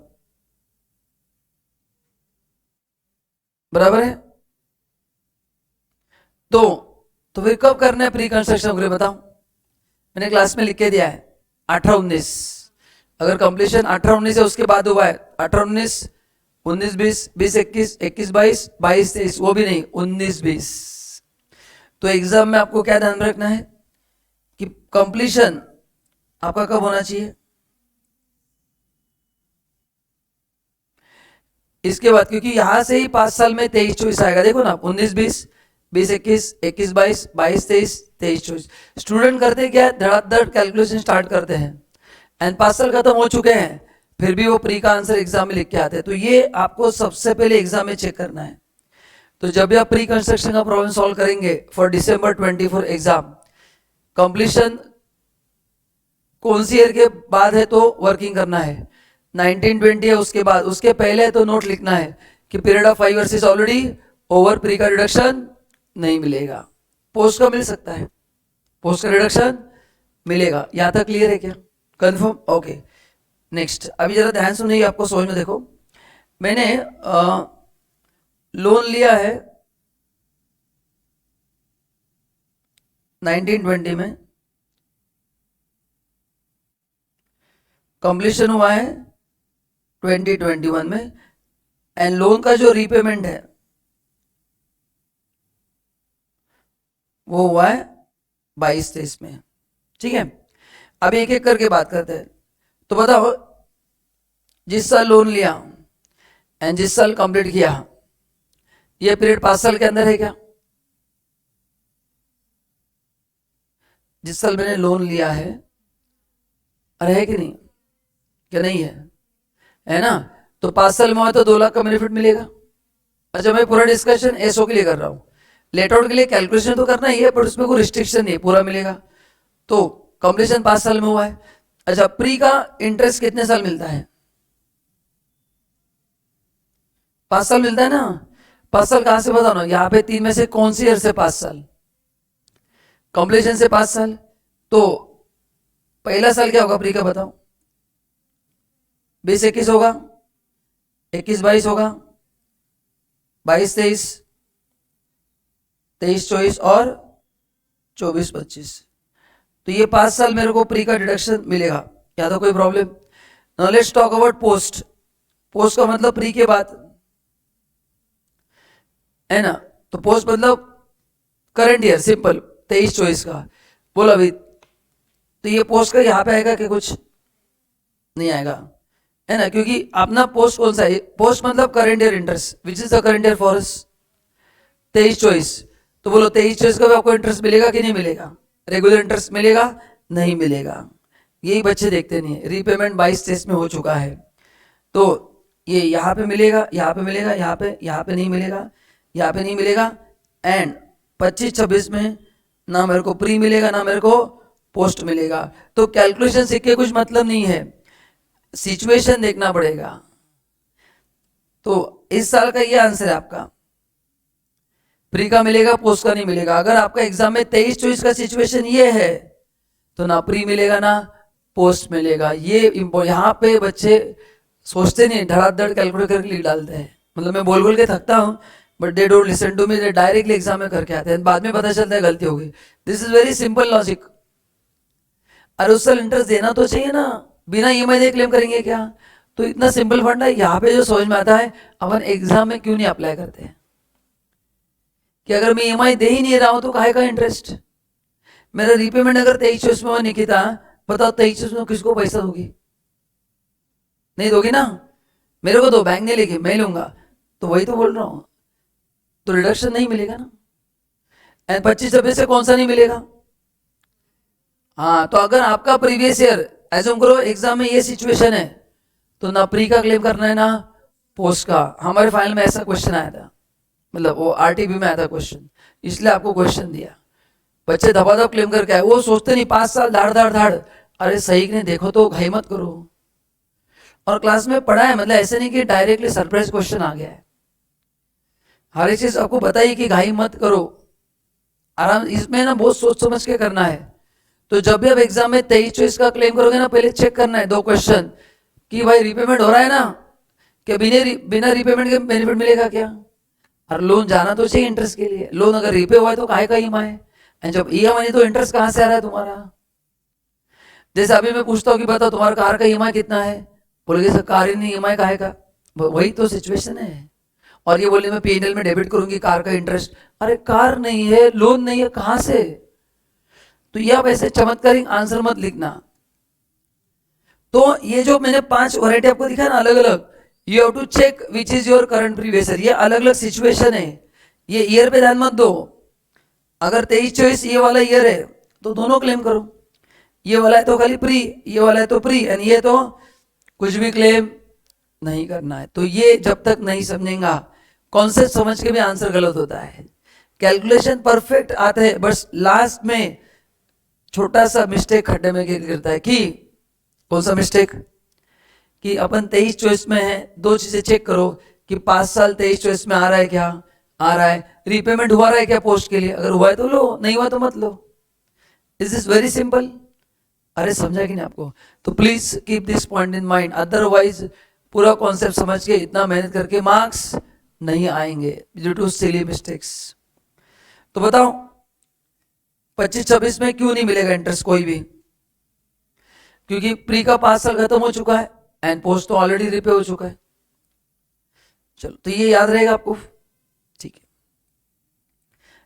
बराबर है? तो फिर कब करना है प्री कंस्ट्रक्शन पूरे बताओ? मैंने क्लास में लिख के दिया है 18-19। अगर कंप्लीशन 18-19 है उसके बाद हुआ है 18-19, 19-20, 20-21, 21-22, 22-23, वो भी नहीं 19-20। तो एग्जाम में आपको क्या ध्यान रखना है कि कंप्लीशन आपका कब होना चाहिए? इसके बाद, क्योंकि यहां से ही 5 साल में 23-24 आएगा। देखो ना, 19-20, 20-21, 21-22, 22-23, 23-24। स्टूडेंट करते क्या है, धड़ाधड़ कैलकुलेशन स्टार्ट करते हैं एंड 5 साल खत्म हो चुके हैं, फिर भी वो प्री का आंसर एग्जाम में लिख के आते हैं। तो ये आपको सबसे पहले एग्जाम में चेक करना है। तो जब भी आप प्री कंस्ट्रक्शन का प्रॉब्लम सॉल्व करेंगे फॉर December 24 एग्जाम, कंप्लीशन कौन सी ईयर के बाद है तो वर्किंग करना है, 1920 है उसके बाद, उसके पहले है तो नोट लिखना है कि period of 5 years is already over, pre का रिडक्शन नहीं मिलेगा। पोस्ट का मिल सकता है, पोस्ट का रिडक्शन मिलेगा। यहां तक क्लियर है क्या? कंफर्म? ओके। नेक्स्ट, अभी जरा ध्यान सुनिए, आपको समझ में देखो। मैंने लोन लिया है 1920 में, कंप्लीशन हुआ है 2021 में, एंड लोन का जो रीपेमेंट है वो हुआ है 22-23 में। ठीक है, अब एक एक करके बात करते हैं। तो बताओ, जिस साल लोन लिया एंड जिस साल कंप्लीट किया, ये पीरियड 5 साल के अंदर है क्या? जिस साल मैंने लोन लिया है, अरे है कि नहीं? क्या नहीं है? है ना? तो 5 साल में हुआ तो 2 लाख का बेनिफिट मिलेगा। अच्छा, मैं पूरा डिस्कशन एसओ के लिए कर रहा हूँ, लेट आउट के लिए कैलकुलेशन तो करना ही है, पर उसमें कोई रिस्ट्रिक्शन नहीं है, पूरा मिलेगा। तो कंप्लीशन 5 साल में हुआ है। अच्छा, प्री का इंटरेस्ट कितने साल मिलता है? 5 साल मिलता है ना? 5 साल कहां से बताओ ना, यहाँ पे 3 में से कौन सी ईयर से 5 साल? कंप्लीशन से 5 साल। तो पहला साल क्या होगा प्री का, बताओ? 20-21 होगा, 21-22 होगा, 22-23, 23-24 और 24-25। तो ये 5 साल मेरे को प्री का डिडक्शन मिलेगा। क्या था कोई problem? Now let's talk about post. Post का मतलब प्री के बाद, है ना? तो पोस्ट मतलब करंट ईयर, सिंपल 23-24 का। बोलो अभी, तो ये पोस्ट का यहाँ पे आएगा कि कुछ नहीं आएगा, है ना? क्योंकि अपना पोस्ट कौन सा है? पोस्ट मतलब current year interest, which is the current year for us? 23-24। तो बोलो 23-24 का भी आपको इंटरेस्ट मिलेगा कि नहीं मिलेगा? रेगुलर इंटरेस्ट मिलेगा? नहीं मिलेगा। यही बच्चे देखते नहीं है। रीपेमेंट 22-23 में हो चुका है, तो ये यहाँ पे मिलेगा, यहाँ पे मिलेगा, यहाँ पे नहीं मिलेगा, यहाँ पे नहीं मिलेगा, एंड 25-26 में ना मेरे को प्री मिलेगा ना मेरे को पोस्ट मिलेगा। तो कैलकुलेशन सीख के कुछ मतलब नहीं है, सिचुएशन देखना पड़ेगा। तो इस साल का ये आंसर है आपका, प्री का मिलेगा पोस्ट का नहीं मिलेगा। अगर आपका एग्जाम में 23-24 का सिचुएशन ये है तो ना प्री मिलेगा ना पोस्ट मिलेगा। ये यहाँ पे बच्चे सोचते नहीं, धड़ाधड़ कैलकुलेट करके लिख डालते हैं। मतलब मैं बोल बोल के थकता हूँ, but they don't listen to me, they directly exam में करके आते हैं, बाद में पता चलता है गलती हो गई। This is very simple logic. अरे उस साल इंटरेस्ट देना तो चाहिए ना, बिना ईएमआई दे क्लेम करेंगे क्या? तो इतना सिंपल फंड है। यहाँ पे जो समझ में आता है, अपन एग्जाम में क्यों नहीं अप्लाई करते हैं कि अगर मैं ईएमआई दे ही नहीं रहा हूं तो काहे का इंटरेस्ट? मेरा रीपेमेंट अगर 23-24 में हुआ, निकिता बताओ 23-24 में किसको पैसा दोगी? नहीं दोगी ना? मेरे को दो, बैंक नहीं लेगी, मैं लूंगा। तो वही तो बोल रहा हूं, तो रिडक्शन नहीं मिलेगा ना। एंड 25-26 से कौन सा नहीं मिलेगा? हाँ, तो अगर आपका प्रीवियस ईयर एज्यूम करो एग्जाम में ये सिचुएशन है, तो ना प्री का क्लेम करना है ना पोस्ट का। हमारे फाइनल में ऐसा क्वेश्चन आया था, मतलब वो आरटीबी में आया था क्वेश्चन, इसलिए आपको क्वेश्चन दिया। बच्चे धबाधब क्लेम करके आए, वो सोचते नहीं 5 साल धाड़ धाड़ धाड़। अरे सही नहीं देखो तो घाई मत करो। और क्लास में पढ़ा है, मतलब ऐसे नहीं कि डायरेक्टली सरप्राइज क्वेश्चन आ गया है। हर एक चीज आपको बताइए कि घाई मत करो, आराम, इसमें ना बहुत सोच समझ के करना है। तो जब भी आप एग्जाम में 23-24 का क्लेम करोगे ना, पहले चेक करना है 2 क्वेश्चन कि भाई रीपेमेंट हो रहा है ना, क्या बिना रीपेमेंट के बेनिफिट मिलेगा क्या? और लोन जाना तो चाहिए इंटरेस्ट के लिए। लोन अगर रीपे हुआ है तो काहे का ईएमआई है, एंड जब ईएमआई तो इंटरेस्ट कहां से आ रहा है तुम्हारा? जैसे अभी मैं पूछता हूँ कि बताओ तुम्हारा कार का ईएमआई कितना है, बोलोगे सर कार ही नहीं, ईएमआई काहे का? वही तो सिचुएशन है। और ये बोले मैं पीएनएल में डेबिट करूंगी कार का इंटरेस्ट, अरे कार नहीं है, लोन नहीं है, कहां से? तो ये आप ऐसे चमत्कारिक आंसर मत लिखना। तो ये जो मैंने 5 वैरायटी आपको दिखा ना अलग अलग, you have to check which is your current previous year. ये अलग अलग सिचुएशन है, ये ईयर पे ध्यान मत दो। अगर 23-24 ये वाला ईयर है तो दोनों क्लेम करो, ये वाला है तो खाली प्री, ये वाला है तो प्री, एंड ये तो कुछ भी क्लेम नहीं करना है। तो ये जब तक नहीं समझेगा, कॉन्सेप्ट समझ के भी आंसर गलत होता है। कैलकुलेशन परफेक्ट आते हैं, बस लास्ट में छोटा सा मिस्टेक खड्डे में गिरता है। कि कौन सा मिस्टेक? कि अपन 23-24 में है, 2 चीजें चेक करो कि 5 साल 23-24 में आ रहा है क्या, आ रहा है, रीपेमेंट हुआ रहा है क्या पोस्ट के लिए, अगर हुआ है तो लो, नहीं हुआ तो मत लो. Is this very simple? अरे समझा कि नहीं आपको? तो please keep this point in mind, otherwise पूरा कॉन्सेप्ट समझ के इतना मेहनत करके मार्क्स नहीं आएंगे ड्यू टू सिली मिस्टेक्स. तो बताओ 25-26 में क्यों नहीं मिलेगा इंटरेस्ट कोई भी? क्योंकि प्री का 5 साल खत्म हो चुका है एंड पोस्ट तो ऑलरेडी रिपे हो चुका है. चलो तो ये याद रहेगा आपको, ठीक है.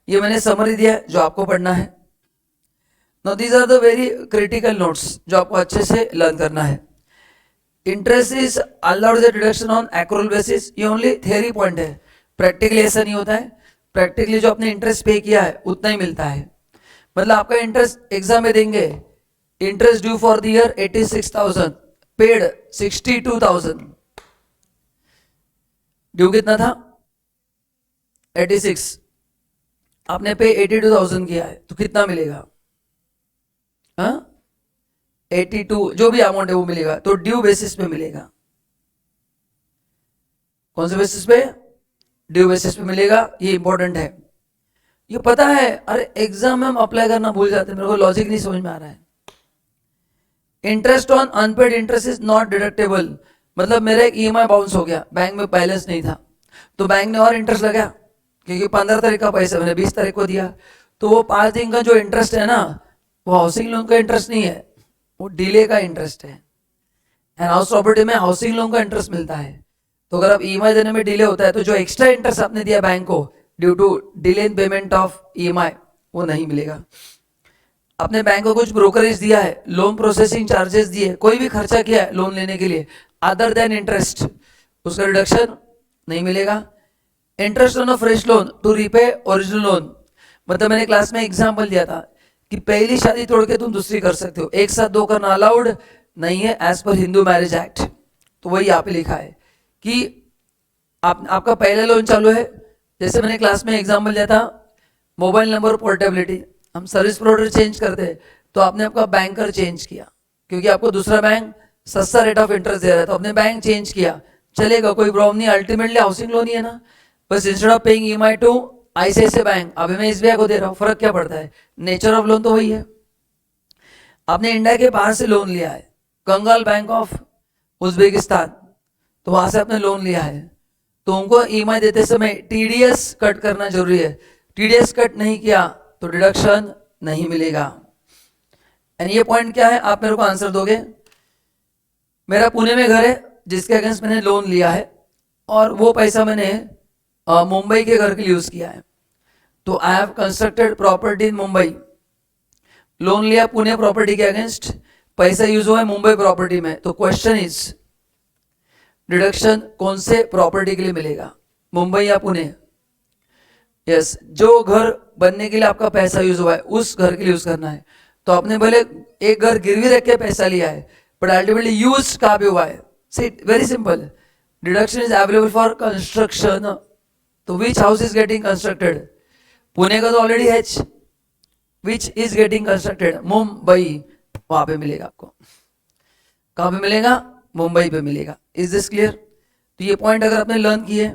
ये मैंने समरी दिया है जो आपको पढ़ना है. Now these are the very critical notes जो आपको अच्छे से लर्न करना है. Interest is allowed the deduction on accrual basis, ये ओनली थियरी पॉइंट है, प्रैक्टिकली ऐसा नहीं होता है. प्रैक्टिकली जो आपने इंटरेस्ट पे किया है उतना ही मिलता है. मतलब आपका इंटरेस्ट एग्जाम में देंगे, interest due for the year 86,000, paid 62,000. Due कितना था? 86, आपने पे 82,000 किया है तो कितना मिलेगा? हाँ 82, जो भी अमाउंट है वो मिलेगा. तो ड्यू बेसिस पे मिलेगा. कौन से बेसिस पे? ड्यू बेसिस पे मिलेगा. ये इंपॉर्टेंट है, ये पता है. अरे एग्जाम में हम अप्लाई करना भूल जाते हैं, मेरे को लॉजिक नहीं समझ में आ रहा है. Interest on unpaid interest is not deductible. मतलब मेरा एक ईएमआई बाउंस हो गया, बैंक में बैलेंस नहीं था, तो बैंक ने और इंटरेस्ट लगाया, क्योंकि 15 तारीख का पैसा मैंने 20 तारीख को दिया, तो वो 5 दिन का जो इंटरेस्ट है ना, वो हाउसिंग लोन का इंटरेस्ट नहीं है, वो डिले का इंटरेस्ट है. एंड हाउस प्रॉपर्टी में हाउसिंग लोन का इंटरेस्ट मिलता है. तो अगर आप ईएमआई देने में डिले होता है तो जो एक्स्ट्रा इंटरेस्ट आपने दिया बैंक को due to delay in payment of EMI, वो नहीं मिलेगा. आपने बैंक को कुछ ब्रोकरेज दिया है, लोन प्रोसेसिंग चार्जेस दिए, कोई भी खर्चा किया है लोन लेने के लिए अदर देन इंटरेस्ट, उसका रिडक्शन नहीं मिलेगा. Interest on a fresh loan to repay original loan, मतलब मैंने क्लास में एग्जांपल दिया था कि पहली शादी तोड़ के तुम दूसरी कर सकते हो, एक साथ 2 करना अलाउड नहीं है as per Hindu marriage act. तो वही यहाँ पे लिखा है कि आपका पहला लोन चालू है, जैसे मैंने क्लास में एग्जांपल दिया था मोबाइल नंबर पोर्टेबिलिटी, हम सर्विस प्रोवाइडर चेंज करते हैं तो आपने आपका बैंकर चेंज किया, क्योंकि आपको दूसरा बैंक सस्ता रेट ऑफ इंटरेस्ट दे रहा है, तो आपने बैंक चेंज किया, चलेगा, कोई प्रॉब्लम नहीं. अल्टीमेटली हाउसिंग लोन ही है ना, बस instead of paying EMI to ICICI bank अभी मैं एसबीआई को दे रहा हूँ, फर्क क्या पड़ता है? नेचर ऑफ लोन तो वही है. आपने इंडिया के बाहर से लोन लिया है, कंगाल बैंक ऑफ उज्बेकिस्तान, तो वहां से आपने लोन लिया है, तो उनको ईएमआई देते समय टीडीएस कट करना जरूरी है. टीडीएस कट नहीं किया तो डिडक्शन नहीं मिलेगा. एंड ये पॉइंट क्या है, आप मेरे को आंसर दोगे. मेरा पुणे में घर है जिसके अगेंस्ट मैंने लोन लिया है, और वो पैसा मैंने मुंबई के घर के लिए यूज किया है. तो I have constructed property in Mumbai, loan लिया पुणे प्रॉपर्टी के अगेंस्ट, पैसा यूज हुआ है मुंबई प्रॉपर्टी में. तो क्वेश्चन इज डिडक्शन कौन से प्रॉपर्टी के लिए मिलेगा, मुंबई या पुणे? यस, जो घर बनने के लिए आपका पैसा यूज हुआ है उस घर के लिए यूज करना है. तो आपने भले एक घर गिरवी रख के पैसा लिया है, बट अल्टीमेटली यूज कहाँ पे हुआ है? See very simple, deduction is available for construction. तो which house is getting constructed? Pune का तो ऑलरेडी है, which is getting constructed? Mumbai. वहां पे मिलेगा आपको. कहां पे मिलेगा? मुंबई पे मिलेगा. Is this clear? तो ये पॉइंट अगर आपने लर्न किए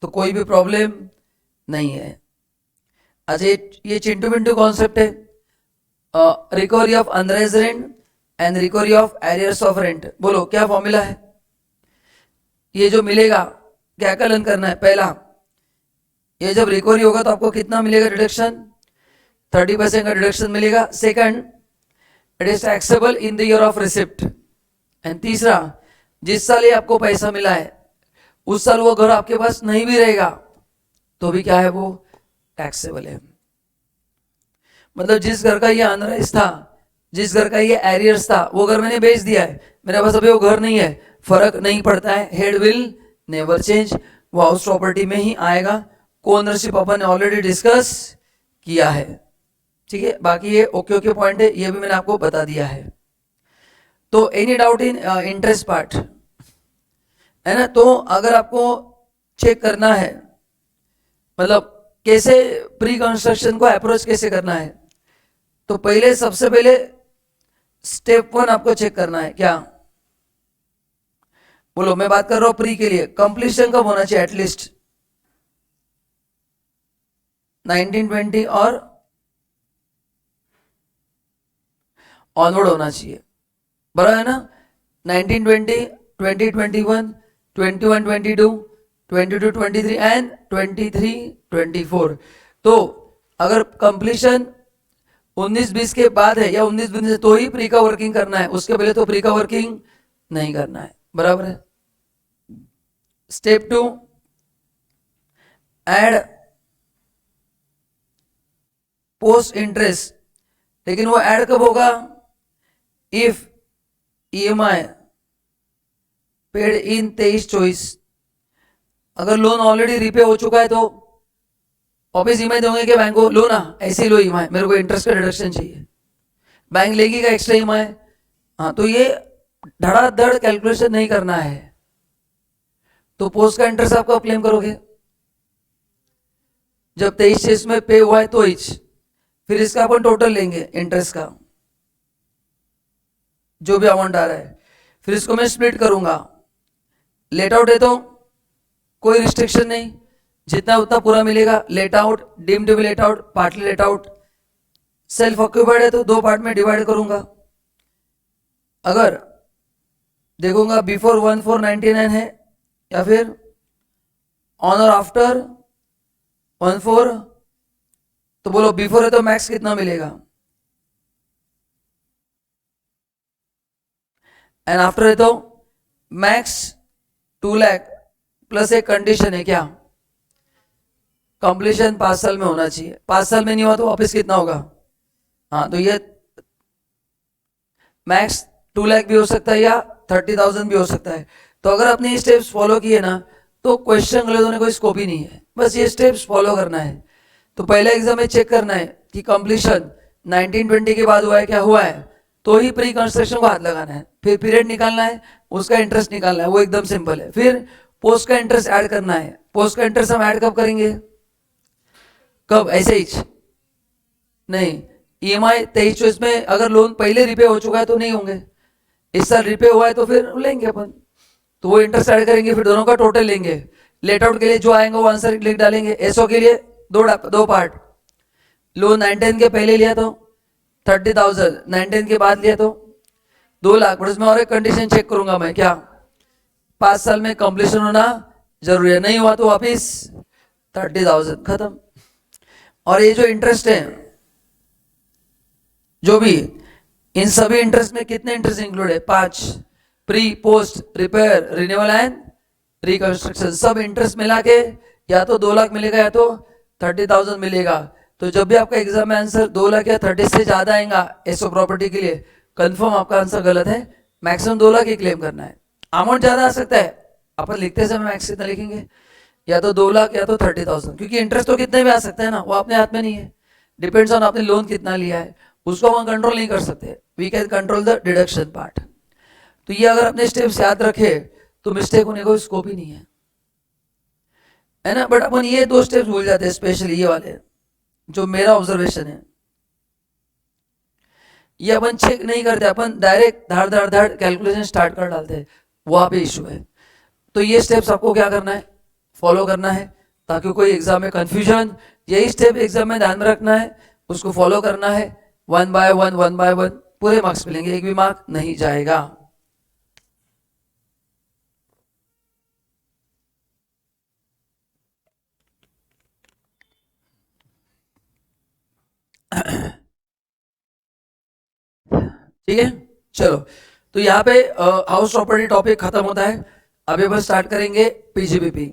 तो कोई भी प्रॉब्लम नहीं है. अच्छा, ये चिंटू पिंटू कॉन्सेप्ट है, recovery of unrealised rent and recovery of arrears of rent. बोलो क्या फॉर्मूला है? ये जो मिलेगा क्या क्या लर्न करना है? पहला, ये जब रिकवरी होगा तो आपको कितना मिलेगा डिडक्शन? 30% का डिडक्शन मिलेगा. Second, it is taxable in the year of receipt. And तीसरा, जिस साल ये आपको पैसा मिला है उस साल वो घर आपके पास नहीं भी रहेगा तो भी क्या है, वो टैक्सेबल है. मतलब जिस घर का ये अनराइज था, जिस घर का ये एरियर्स था, वो घर मैंने बेच दिया है, मेरे पास अभी वो घर नहीं है, फर्क नहीं पड़ता है. हेड विल नेवर चेंज, वो हाउस प्रॉपर्टी में ही आएगा. ओनरशिप अपन ने ऑलरेडी डिस्कस किया है. ठीक है, बाकी ये ओके ओके पॉइंट है, ये भी मैंने आपको बता दिया है. तो any doubt in interest part है ना? तो अगर आपको चेक करना है मतलब कैसे प्री कंस्ट्रक्शन को अप्रोच कैसे करना है, तो पहले सबसे पहले स्टेप 1 आपको चेक करना है. क्या बोलो? मैं बात कर रहा हूं प्री के लिए, कंप्लीशन कब होना चाहिए? एटलीस्ट 1920 और ऑनवर्ड होना चाहिए, बराबर है ना। 1920, 2021, 21, 22, 22, 23 एंड 23, 24। तो अगर कंप्लीशन 19-20 के बाद है या 19-20 तो ही प्री का वर्किंग करना है, उसके पहले तो प्री का वर्किंग नहीं करना है, बराबर है। स्टेप 2, ऐड पोस्ट इंटरेस्ट, लेकिन वो ऐड कब होगा? इफ ईएमआई पेड इन 23-24, अगर लोन ऑलरेडी रीपे हो चुका है तो वापिस ईएमआई दोगे क्या बैंक को? लो ना, ऐसे ही लो ईएमआई, मेरे को इंटरेस्ट का डिडक्शन चाहिए, बैंक लेगी का एक्स्ट्रा ईएमआई? हाँ, तो ये धड़ाधड़ कैलकुलेशन नहीं करना है, तो पोस्ट का इंटरेस्ट आप कब क्लेम करोगे? जब 23-6 में पे हुआ है तो ही, फिर इसका अपन टोटल लेंगे इंटरेस्ट का जो भी अमाउंट आ रहा है, फिर इसको मैं स्प्लिट करूंगा। लेट आउट है तो कोई रिस्ट्रिक्शन नहीं, जितना उतना पूरा मिलेगा। Let out, deemed to be let out, partly let out, self occupied है तो 2 पार्ट में डिवाइड करूंगा। अगर देखूंगा बिफोर 1499 है या फिर ऑन और आफ्टर 14, तो बोलो बिफोर है तो मैक्स कितना मिलेगा, एंड आफ्टर है तो मैक्स 2 लाख प्लस एक कंडीशन है क्या? कंप्लीशन 5 साल में होना चाहिए, 5 साल में नहीं हुआ तो वापस कितना होगा? हाँ, तो ये मैक्स 2 लाख भी हो सकता है या 30,000 भी हो सकता है। तो अगर आपने ये स्टेप्स फॉलो किए ना तो क्वेश्चन गलत होने कोई स्कोप ही नहीं है, बस ये स्टेप्स फॉलो करना है। तो पहले एग्जाम में चेक करना है कि कंप्लीशन 1920 के बाद हुआ है क्या, हुआ है तो ही प्री कंस्ट्रक्शन को हाथ लगाना है, फिर पीरियड निकालना है, उसका इंटरेस्ट निकालना है, वो एकदम सिंपल है। फिर पोस्ट का इंटरेस्ट ऐड करना है, पोस्ट का इंटरेस्ट हम ऐड कब करेंगे? कब? ऐसे ही नहीं, ईएमआई 23-24 में अगर लोन पहले रिपे हो चुका है तो नहीं होंगे, इस साल रिपे हुआ है तो फिर लेंगे अपन, तो वो इंटरेस्ट ऐड करेंगे, फिर दोनों का टोटल लेंगे। लेट आउट के लिए जो आएंगे वो आंसर लिख डालेंगे। एसओ के लिए दो पार्ट, लोन 19 के पहले लिया तो 30,000, 19 के बाद लिया तो 2 लाख। उसमें और एक कंडीशन चेक करूंगा मैं, क्या 5 साल में कंप्लीशन होना जरूरी है, नहीं हुआ तो वापिस 30,000, खत्म। और ये जो इंटरेस्ट है जो भी, इन सभी इंटरेस्ट में कितने इंटरेस्ट इंक्लूड है? 5, pre, post, repair, renewal and reconstruction, सब इंटरेस्ट मिला के या तो 2 लाख मिलेगा या तो 30,000 मिलेगा। तो जब भी आपका एग्जाम में आंसर 2 लाख या 30 से ज्यादा आएगा एसओ प्रॉपर्टी के लिए, कंफर्म आपका आंसर गलत है, मैक्सिमम 2 लाख ही क्लेम करना है। अमाउंट ज्यादा आ सकता है, अपन लिखते समय मैक्स कितना लिखेंगे, या तो 2 लाख या तो 30,000, क्योंकि इंटरेस्ट तो कितने भी आ सकता है ना, वो अपने हाथ में नहीं है, डिपेंड्स ऑन आपने लोन कितना लिया है, उसको हम कंट्रोल नहीं कर सकते, we can control the deduction part. तो ये अगर अपने स्टेप्स याद रखे तो मिस्टेक होने का स्कोप ही नहीं है ना। बट अपन ये 2 स्टेप्स भूल जाते हैं, स्पेशली ये वाले जो मेरा ऑब्जर्वेशन है, ये अपन चेक नहीं करते, अपन डायरेक्ट धाड़ धाड़ धाड़ कैलकुलेशन स्टार्ट कर डालते हैं, वहां पे इशू है। तो ये स्टेप्स आपको क्या करना है, फॉलो करना है, ताकि कोई एग्जाम में कंफ्यूजन, यही स्टेप एग्जाम में ध्यान में रखना है, उसको फॉलो करना है, 1 बाय 1 पूरे मार्क्स मिलेंगे, एक भी मार्क नहीं जाएगा। ठीक है, चलो, तो यहाँ पे हाउस प्रॉपर्टी टॉपिक खत्म होता है, अभी बस स्टार्ट करेंगे पीजीबीपी।